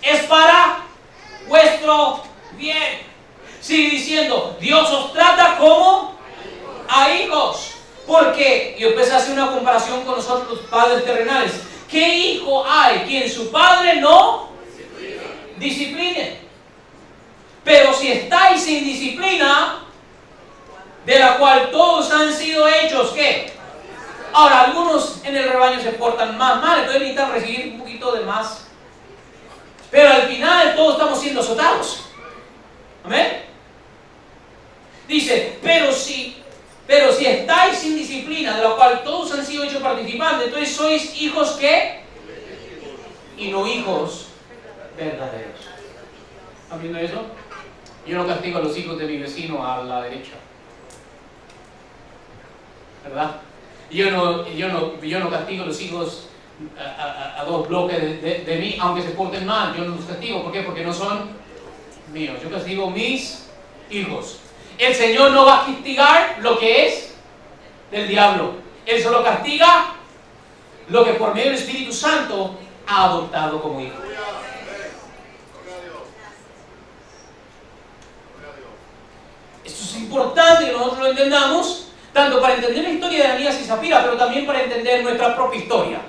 es para vuestro bien. Sigue diciendo, Dios os trata como a hijos. Porque, y empecé a hacer una comparación con nosotros los padres terrenales. ¿Qué hijo hay quien su padre no discipline? Pero si estáis sin disciplina, de la cual todos han sido hechos, ¿qué? Ahora, algunos en el rebaño se portan más mal, entonces necesitan recibir un poquito de más. Pero al final todos estamos siendo azotados. ¿Amén? Dice, pero si estáis sin disciplina, de la cual todos han sido hechos participantes, entonces sois hijos ¿qué? Y no hijos verdaderos. ¿Están viendo eso? Yo no castigo a los hijos de mi vecino a la derecha, ¿verdad? Yo no castigo a los hijos a dos bloques de mí, aunque se porten mal. Yo no los castigo. ¿Por qué? Porque no son míos. Yo castigo mis hijos. El Señor no va a castigar lo que es del diablo. Él solo castiga lo que por medio del Espíritu Santo ha adoptado como hijo. Esto es importante que nosotros lo entendamos, tanto para entender la historia de Ananías y Zafira, pero también para entender nuestra propia historia.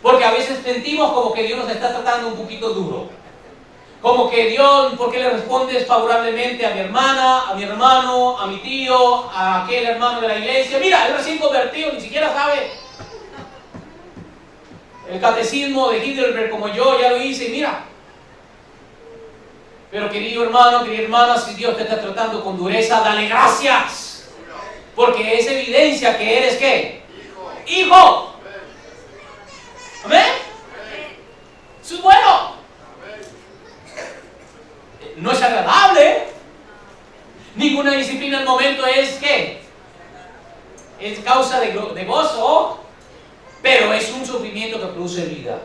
Porque a veces sentimos como que Dios nos está tratando un poquito duro. Como que Dios, ¿por qué le respondes favorablemente a mi hermana, a mi hermano, a mi tío, a aquel hermano de la iglesia? Mira, él recién convertido, ni siquiera sabe el catecismo de Heidelberg como yo, ya lo hice y mira. Pero querido hermano, querida hermana, si Dios te está tratando con dureza, dale gracias. Porque es evidencia que eres ¿qué? Hijo. ¿Amén? Eso es bueno. No es agradable. Ninguna disciplina al momento es ¿qué? Es causa de gozo, pero es un sufrimiento que produce vida.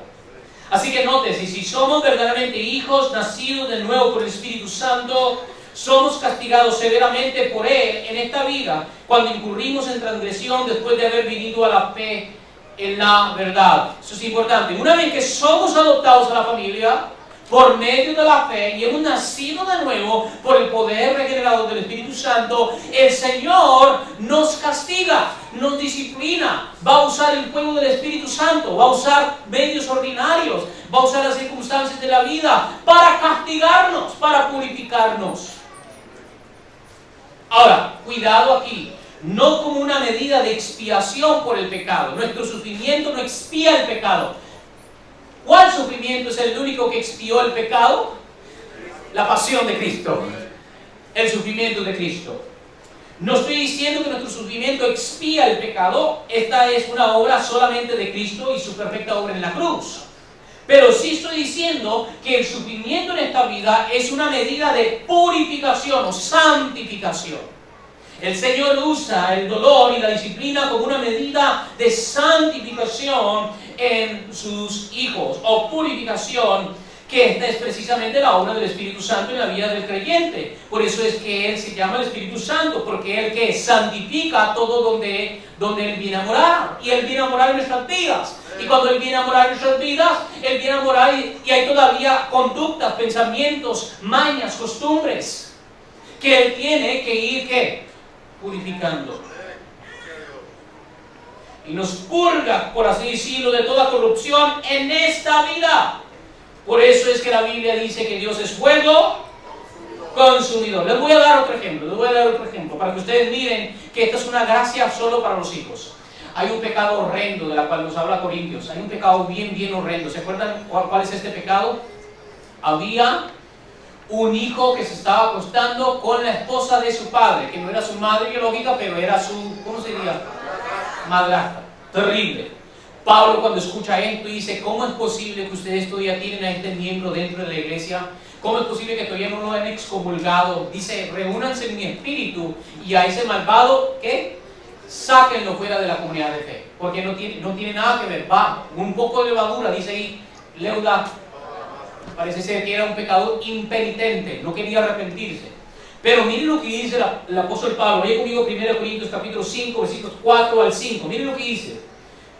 Así que note, si somos verdaderamente hijos nacidos de nuevo por el Espíritu Santo, somos castigados severamente por Él en esta vida cuando incurrimos en transgresión después de haber venido a la fe en la verdad. Eso es importante. Una vez que somos adoptados a la familia por medio de la fe y hemos nacido de nuevo por el poder regenerador del Espíritu Santo, el Señor nos castiga, nos disciplina, va a usar el fuego del Espíritu Santo, va a usar medios ordinarios, va a usar las circunstancias de la vida para castigarnos, para purificarnos. Ahora, cuidado aquí, no como una medida de expiación por el pecado. Nuestro sufrimiento no expía el pecado. ¿Cuál sufrimiento es el único que expió el pecado? La pasión de Cristo, el sufrimiento de Cristo. No estoy diciendo que nuestro sufrimiento expía el pecado. Esta es una obra solamente de Cristo y su perfecta obra en la cruz. Pero sí estoy diciendo que el sufrimiento en esta vida es una medida de purificación o santificación. El Señor usa el dolor y la disciplina como una medida de santificación en sus hijos, o purificación, que esta es precisamente la obra del Espíritu Santo en la vida del creyente. Por eso es que Él se llama el Espíritu Santo, porque Él que santifica todo donde Él viene a morar. Y Él viene a morar en nuestras vidas. Y cuando Él viene a morar en nuestras vidas, Él viene a morar y hay todavía conductas, pensamientos, mañas, costumbres que Él tiene que ir, ¿qué? Purificando. Y nos purga, por así decirlo, de toda corrupción en esta vida. Por eso es que la Biblia dice que Dios es fuego consumidor. Les voy a dar otro ejemplo, para que ustedes miren que esta es una gracia solo para los hijos. Hay un pecado horrendo de la cual nos habla Corintios. Hay un pecado bien horrendo. ¿Se acuerdan cuál es este pecado? Había un hijo que se estaba acostando con la esposa de su padre, que no era su madre biológica, pero era su, ¿cómo se diría? Madrastra. Terrible. Pablo, cuando escucha esto, dice: ¿cómo es posible que ustedes todavía tienen a este miembro dentro de la iglesia? ¿Cómo es posible que todavía no lo han excomulgado? Dice: reúnanse en mi espíritu y a ese malvado, ¿qué? Sáquenlo fuera de la comunidad de fe, porque no tiene nada que ver. Va, un poco de levadura, dice ahí, leuda. Parece ser que era un pecador impenitente, no quería arrepentirse. Pero miren lo que dice el apóstol Pablo. Leí conmigo 1 Corintios capítulo 5, versículos 4 al 5. Miren lo que dice.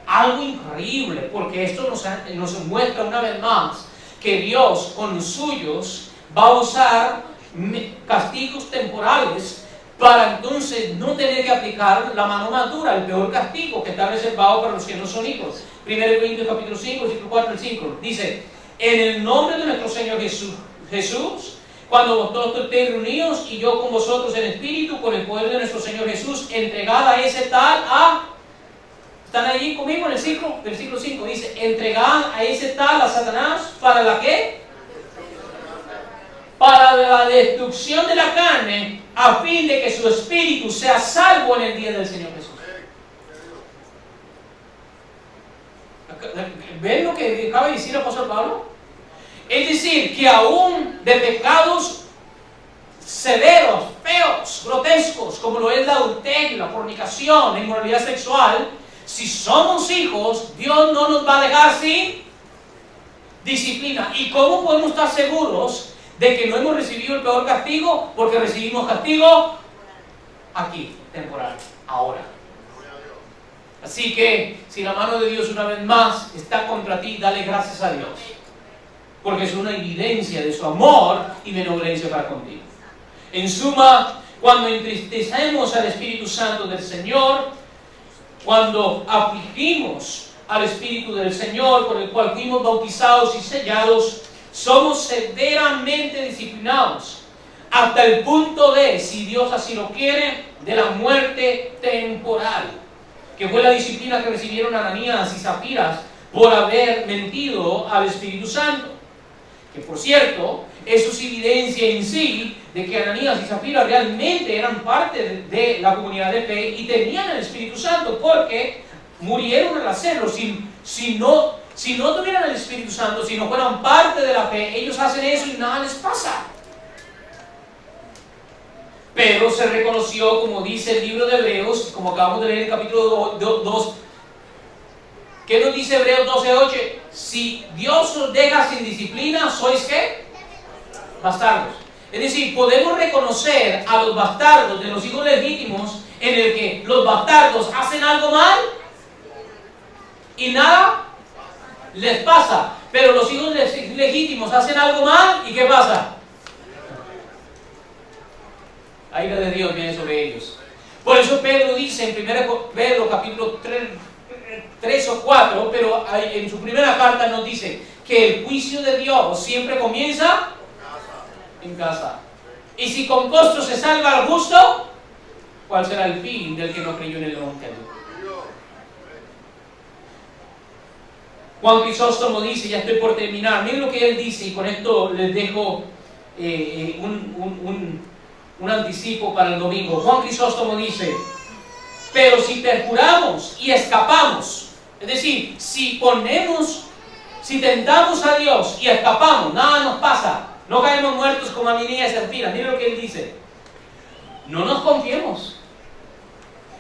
Algo increíble, porque esto nos muestra una vez más que Dios con los suyos va a usar castigos temporales para entonces no tener que aplicar la mano más dura, el peor castigo que está reservado para los que no son hijos. 1 Corintios capítulo 5, versículo 4 al 5 dice: en el nombre de nuestro Señor Jesús, cuando vosotros estéis reunidos y yo con vosotros en espíritu, con el poder de nuestro Señor Jesús, entregad a ese tal a... ¿Están allí conmigo en el versículo 5? Dice: entregad a ese tal a Satanás, ¿para la qué? Para la destrucción de la carne, a fin de que su espíritu sea salvo en el día del Señor Jesús. ¿Ven lo que acaba de decir el apóstol Pablo? Es decir, que aún de pecados severos, feos, grotescos, como lo es el adulterio, la fornicación, la inmoralidad sexual, si somos hijos, Dios no nos va a dejar sin disciplina. ¿Y cómo podemos estar seguros de que no hemos recibido el peor castigo? Porque recibimos castigo aquí, temporal, ahora. Así que, si la mano de Dios una vez más está contra ti, dale gracias a Dios, porque es una evidencia de su amor y benevolencia para contigo. En suma, cuando entristecemos al Espíritu Santo del Señor, cuando afligimos al Espíritu del Señor, por el cual fuimos bautizados y sellados, somos severamente disciplinados, hasta el punto de, si Dios así lo quiere, de la muerte temporal, que fue la disciplina que recibieron Ananías y Zafiras por haber mentido al Espíritu Santo. Que por cierto, eso es evidencia en sí de que Ananías y Zafira realmente eran parte de la comunidad de fe y tenían el Espíritu Santo, porque murieron al hacerlo. Si no tuvieran el Espíritu Santo, si no fueran parte de la fe, ellos hacen eso y nada les pasa. Pero se reconoció, como dice el libro de Hebreos, como acabamos de leer en el capítulo 2, ¿qué nos dice Hebreos 12:8? Si Dios os deja sin disciplina, ¿sois qué? Bastardos. Es decir, podemos reconocer a los bastardos de los hijos legítimos en el que los bastardos hacen algo mal y nada les pasa, pero los hijos legítimos hacen algo mal y ¿qué pasa? La ira de Dios viene sobre ellos. Por eso Pedro dice en 1 Pedro capítulo 3 o 4, pero en su primera carta nos dice que el juicio de Dios siempre comienza en casa. Y si con costo se salva al justo, ¿cuál será el fin del que no creyó en el Evangelio? Juan Crisóstomo dice, ya estoy por terminar, miren lo que él dice, y con esto les dejo un anticipo para el domingo. Juan Crisóstomo dice: pero si perjuramos y escapamos, es decir, si tentamos a Dios y escapamos, nada nos pasa, no caemos muertos como Ananías y Zafira. Miren lo que él dice: no nos confiemos,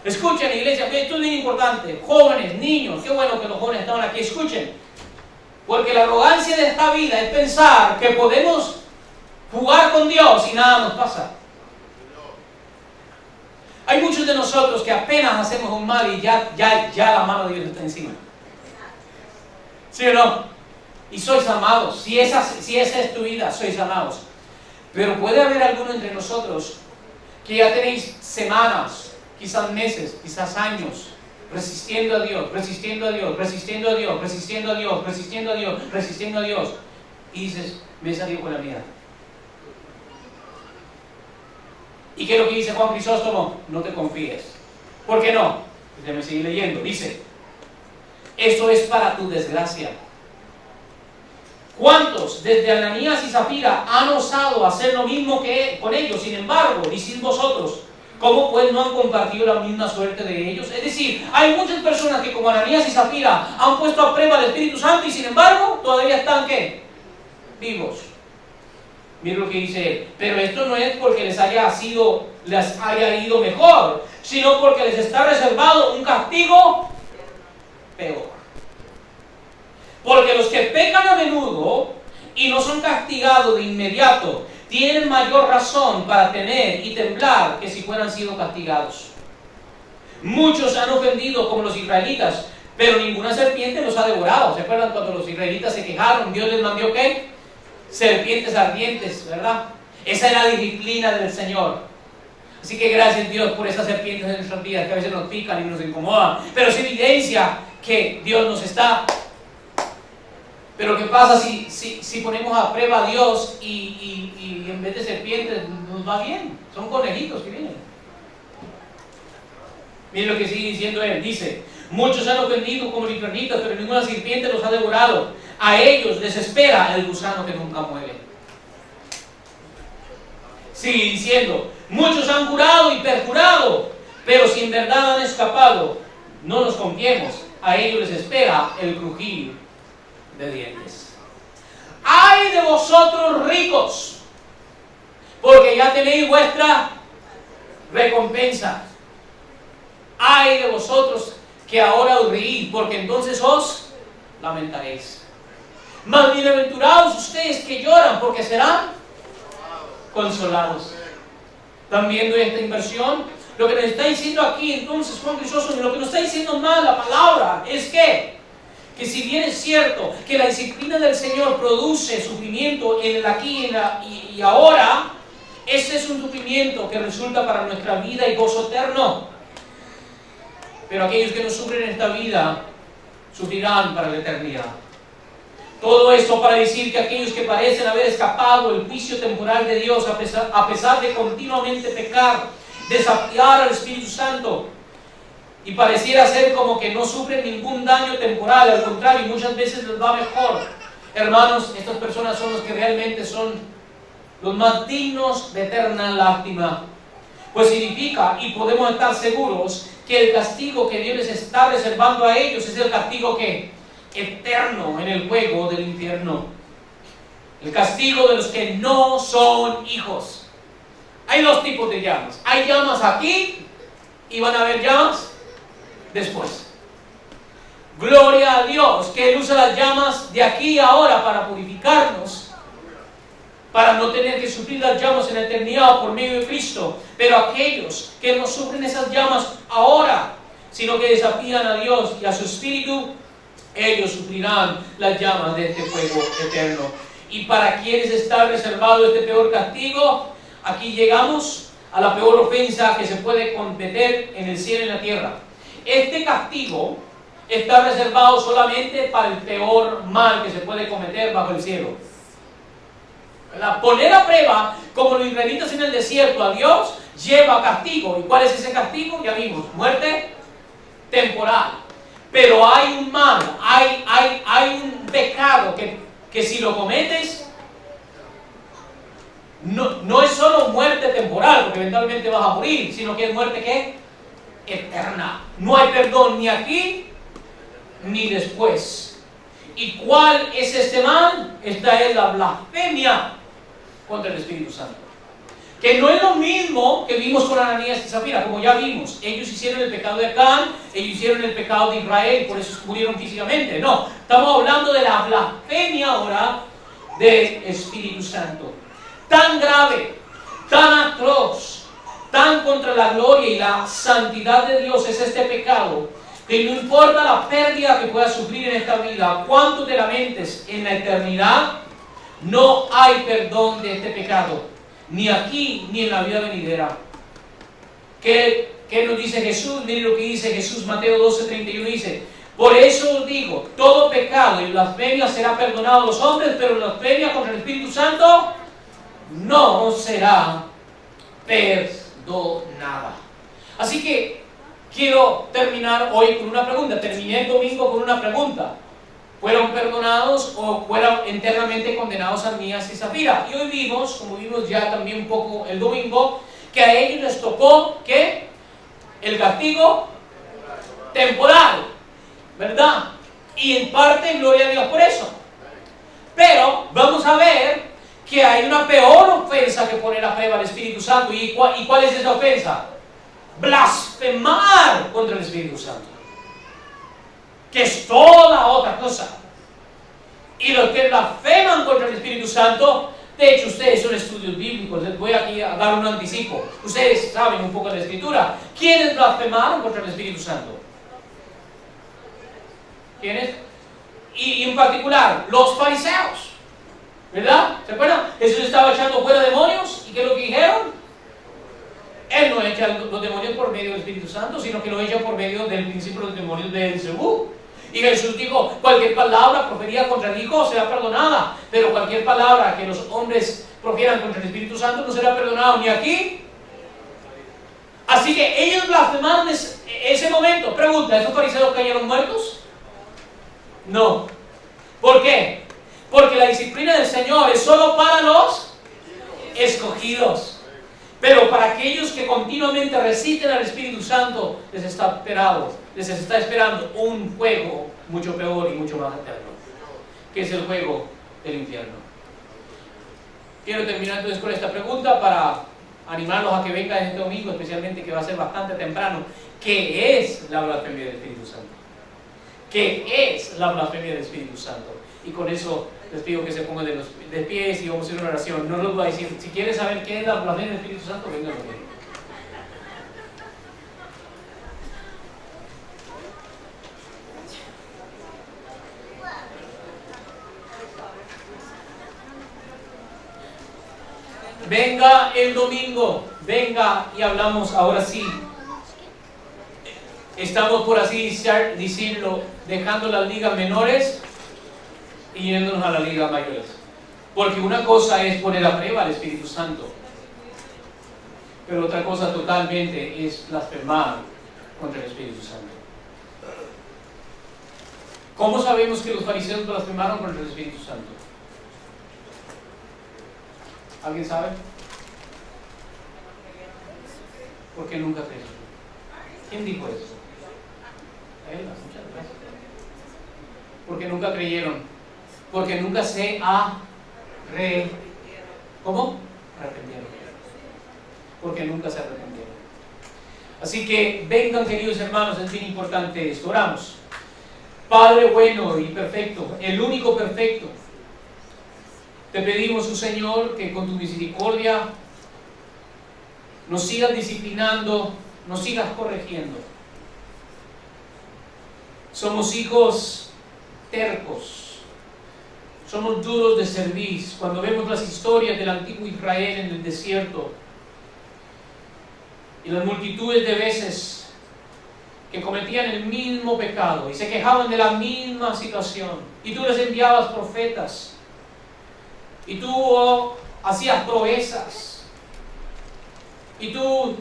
Escuchen, iglesia, esto es bien importante. Jóvenes, niños, qué bueno que los jóvenes estaban aquí. Escuchen. Porque la arrogancia de esta vida es pensar que podemos jugar con Dios y nada nos pasa. Hay muchos de nosotros que apenas hacemos un mal y ya la mano de Dios está encima. ¿Sí o no? Y sois amados. Si esa es tu vida, sois amados. Pero puede haber alguno entre nosotros que ya tenéis semanas, quizás meses, quizás años, resistiendo a Dios, resistiendo a Dios, resistiendo a Dios, resistiendo a Dios, resistiendo a Dios, resistiendo a Dios. Y dices, me he salido con la mía. ¿Y qué es lo que dice Juan Crisóstomo? No te confíes. ¿Por qué no? Déjame seguir leyendo. Dice, esto es para tu desgracia. ¿Cuántos desde Ananías y Zafira han osado hacer lo mismo que con ellos? Sin embargo, decís vosotros, ¿cómo pues no han compartido la misma suerte de ellos? Es decir, hay muchas personas que como Ananías y Zafira han puesto a prueba al Espíritu Santo y sin embargo todavía están ¿qué? Vivos. Mira lo que dice él. Pero esto no es porque les haya ido mejor, sino porque les está reservado un castigo peor. Porque los que pecan a menudo y no son castigados de inmediato, tienen mayor razón para temer y temblar que si fueran sido castigados. Muchos han ofendido como los israelitas, pero ninguna serpiente los ha devorado. ¿Se acuerdan cuando los israelitas se quejaron? Dios les mandó ¿qué? Serpientes ardientes, ¿verdad? Esa es la disciplina del Señor. Así que gracias Dios por esas serpientes en nuestras vidas que a veces nos pican y nos incomodan, pero es evidencia que Dios nos está. Pero ¿qué pasa si ponemos a prueba a Dios y en vez de serpientes nos va bien? Son conejitos que vienen. Miren lo que sigue diciendo él. Dice, muchos han ofendido como los israelitas, pero ninguna serpiente los ha devorado. A ellos les espera el gusano que nunca muere. Sigue diciendo, muchos han jurado y perjurado, pero si en verdad han escapado, no nos confiemos. A ellos les espera el crujir de dientes. ¡Ay de vosotros ricos! Porque ya tenéis vuestra recompensa. ¡Ay de vosotros que ahora os reís! Porque entonces os lamentaréis. Mas bienaventurados ustedes que lloran, porque serán consolados. ¿Están viendo esta inversión? Lo que nos está diciendo aquí entonces Juan Crisóstomo, lo que nos está diciendo más la palabra es que si bien es cierto que la disciplina del Señor produce sufrimiento en el aquí y ahora, ese es un sufrimiento que resulta para nuestra vida y gozo eterno. Pero aquellos que no sufren en esta vida sufrirán para la eternidad. Todo esto para decir que aquellos que parecen haber escapado del juicio temporal de Dios a pesar de continuamente pecar, desafiar al Espíritu Santo, y pareciera ser como que no sufren ningún daño temporal, al contrario, muchas veces les va mejor. Hermanos, estas personas son los que realmente son los más dignos de eterna lástima. Pues significa, y podemos estar seguros, que el castigo que Dios les está reservando a ellos es el castigo que eterno en el fuego del infierno. El castigo de los que no son hijos. Hay dos tipos de llamas. Hay llamas aquí y van a haber llamas después. Gloria a Dios que Él usa las llamas de aquí y ahora para purificarnos, para no tener que sufrir las llamas en la eternidad por medio de Cristo. Pero aquellos que no sufren esas llamas ahora, sino que desafían a Dios y a su Espíritu, ellos sufrirán las llamas de este fuego eterno. Y para quienes está reservado este peor castigo, aquí llegamos a la peor ofensa que se puede cometer en el cielo y en la tierra. Este castigo está reservado solamente para el peor mal que se puede cometer bajo el cielo. Poner a prueba, como los israelitas en el desierto, a Dios lleva castigo. ¿Y cuál es ese castigo? Ya vimos, muerte temporal. Pero hay un mal, hay un pecado que si lo cometes, no es solo muerte temporal, porque eventualmente vas a morir, sino que es muerte ¿qué? Eterna. No hay perdón ni aquí ni después. ¿Y cuál es este mal? Esta es la blasfemia contra el Espíritu Santo. Que no es lo mismo que vimos con Ananías y Zafira, como ya vimos. Ellos hicieron el pecado de Acán, ellos hicieron el pecado de Israel, por eso murieron físicamente. No, estamos hablando de la blasfemia ahora del Espíritu Santo. Tan grave, tan atroz, tan contra la gloria y la santidad de Dios es este pecado, que no importa la pérdida que puedas sufrir en esta vida, cuánto te lamentes en la eternidad, no hay perdón de este pecado. Ni aquí, ni en la vida venidera. ¿Qué nos dice Jesús? Miren lo que dice Jesús, Mateo 12:31 dice: por eso os digo, todo pecado y blasfemia será perdonado a los hombres, pero blasfemia contra el Espíritu Santo no será perdonada. Así que quiero terminar hoy con una pregunta. Terminé el domingo con una pregunta. ¿Fueron perdonados o fueron eternamente condenados Ananías y Zafira? Y hoy vimos, como vimos ya también un poco el domingo, que a ellos les tocó, ¿qué? El castigo temporal, ¿verdad? Y en parte, gloria a Dios por eso. Pero vamos a ver que hay una peor ofensa que poner a prueba al Espíritu Santo. ¿Y cuál es esa ofensa? Blasfemar contra el Espíritu Santo, que es toda otra cosa. Y los que blasfeman contra el Espíritu Santo, de hecho ustedes son estudios bíblicos, les voy aquí a dar un anticipo. Ustedes saben un poco de la Escritura. ¿Quiénes blasfemaron contra el Espíritu Santo? ¿Quiénes? Y en particular, los fariseos, ¿verdad? ¿Se acuerdan? Jesús estaba echando fuera demonios, ¿y qué es lo que dijeron? Él no echa los demonios por medio del Espíritu Santo, sino que lo echa por medio del principio de los demonios de Beelzebú. Y Jesús dijo, cualquier palabra proferida contra el Hijo será perdonada, pero cualquier palabra que los hombres profieran contra el Espíritu Santo no será perdonado ni aquí. Así que ellos blasfemaron ese momento. Pregunta, ¿estos fariseos cayeron muertos? No. ¿Por qué? Porque la disciplina del Señor es solo para los escogidos. Pero para aquellos que continuamente resisten al Espíritu Santo, les está esperando un fuego mucho peor y mucho más eterno, que es el fuego del infierno. Quiero terminar entonces con esta pregunta para animarlos a que vengan este domingo, especialmente que va a ser bastante temprano. ¿Qué es la blasfemia del Espíritu Santo? ¿Qué es la blasfemia del Espíritu Santo? Y con eso les pido que se pongan de pies y vamos a hacer una oración. No les voy a decir, si quieren saber qué es la blasfemia del Espíritu Santo, vengan conmigo. Venga el domingo, venga y hablamos ahora sí. Estamos, por así decirlo, dejando las ligas menores y yéndonos a las ligas mayores. Porque una cosa es poner a prueba al Espíritu Santo, pero otra cosa totalmente es blasfemar contra el Espíritu Santo. ¿Cómo sabemos que los fariseos blasfemaron contra el Espíritu Santo? ¿Alguien sabe? Porque nunca creyó. ¿Quién dijo eso? Él, muchas gracias. Porque nunca creyeron. Porque nunca se ¿cómo? Arrepintieron. Porque nunca se arrepintieron. Así que vengan, queridos hermanos, es bien importante esto. Oramos. Padre bueno y perfecto, el único perfecto, te pedimos, oh Señor, que con tu misericordia nos sigas disciplinando, nos sigas corrigiendo. Somos hijos tercos, somos duros de cerviz. Cuando vemos las historias del antiguo Israel en el desierto y las multitudes de veces que cometían el mismo pecado y se quejaban de la misma situación, y tú les enviabas profetas, y tú hacías proezas, y tú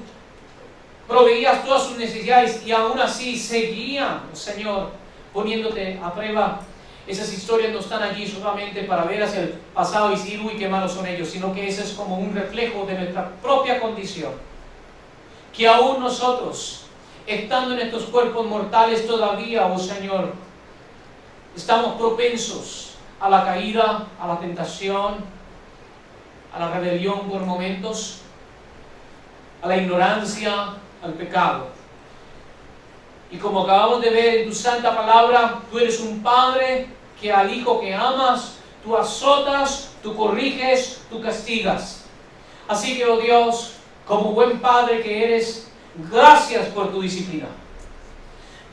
proveías todas sus necesidades, y aún así seguían, Señor, poniéndote a prueba. Esas historias no están allí solamente para ver hacia el pasado y decir, uy, qué malos son ellos, sino que eso es como un reflejo de nuestra propia condición, que aún nosotros, estando en estos cuerpos mortales todavía, oh Señor, estamos propensos a la caída, a la tentación, a la rebelión por momentos. a la ignorancia, al pecado. Y como acabamos de ver en tu santa palabra, tú eres un padre que al hijo que amas, tú azotas, tú corriges, tú castigas. Así que, oh Dios, como buen padre que eres, gracias por tu disciplina.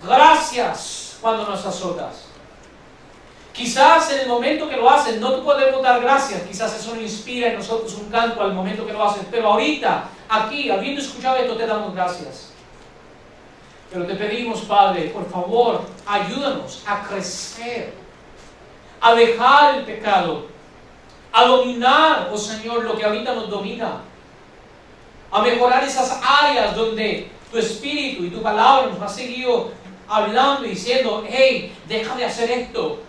Gracias cuando nos azotas. Quizás en el momento que lo haces no te podemos dar gracias, quizás eso nos inspira en nosotros un canto al momento que lo haces, pero ahorita, aquí, habiendo escuchado esto, te damos gracias. Pero te pedimos, Padre, por favor, ayúdanos a crecer, a dejar el pecado, a dominar, oh Señor, lo que ahorita nos domina, a mejorar esas áreas donde tu Espíritu y tu palabra nos ha seguido hablando y diciendo, hey, deja de hacer esto,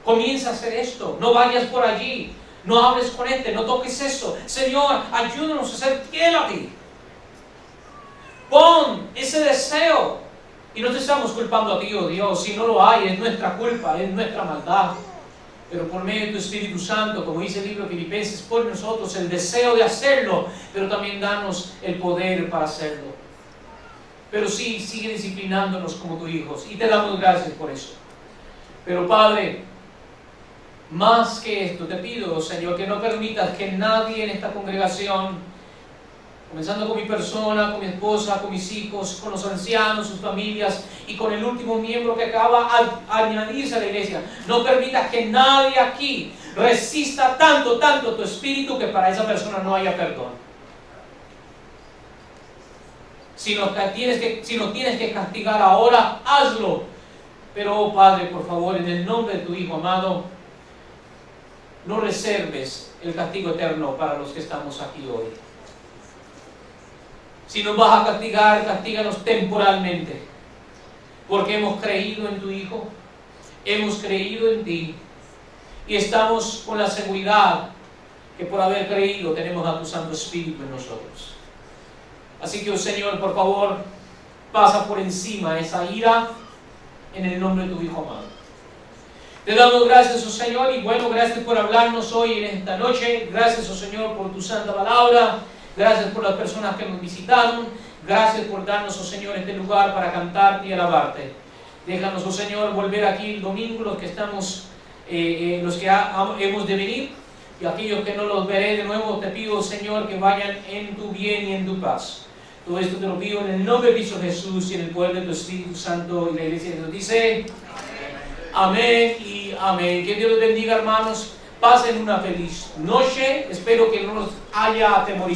comienza a hacer esto, no vayas por allí, no hables con este, no toques eso. Señor, ayúdanos a ser fiel a ti. Pon ese deseo, y no te estamos culpando a ti, oh Dios, si no lo hay, es nuestra culpa, es nuestra maldad. Pero por medio de tu Espíritu Santo, como dice el libro de Filipenses, por nosotros el deseo de hacerlo, pero también danos el poder para hacerlo. Pero sí, sigue disciplinándonos como tus hijos, y te damos gracias por eso. Pero Padre, más que esto, te pido, Señor, que no permitas que nadie en esta congregación, comenzando con mi persona, con mi esposa, con mis hijos, con los ancianos, sus familias y con el último miembro que acaba de añadirse a la iglesia, no permitas que nadie aquí resista tanto tu espíritu que para esa persona no haya perdón. Si nos tienes que castigar ahora, hazlo. Pero, oh Padre, por favor, en el nombre de tu Hijo amado, no reserves el castigo eterno para los que estamos aquí hoy. Si nos vas a castigar, castíganos temporalmente, porque hemos creído en tu Hijo, hemos creído en ti, y estamos con la seguridad que por haber creído tenemos a tu Santo Espíritu en nosotros. Así que, oh Señor, por favor, pasa por encima esa ira en el nombre de tu Hijo amado. Te damos gracias, oh Señor, y bueno, gracias por hablarnos hoy en esta noche. Gracias, oh Señor, por tu santa palabra. Gracias por las personas que nos visitaron. Gracias por darnos, oh Señor, este lugar para cantarte y alabarte. Déjanos, oh Señor, volver aquí el domingo, los que estamos, los que hemos de venir, y aquellos que no los veré de nuevo, te pido, Señor, que vayan en tu bien y en tu paz. Todo esto te lo pido en el nombre de Cristo Jesús y en el poder de tu Espíritu Santo. Y la iglesia nos dice amén y amén. Que Dios los bendiga, hermanos. Pasen una feliz noche. Espero que no nos haya atemorizado.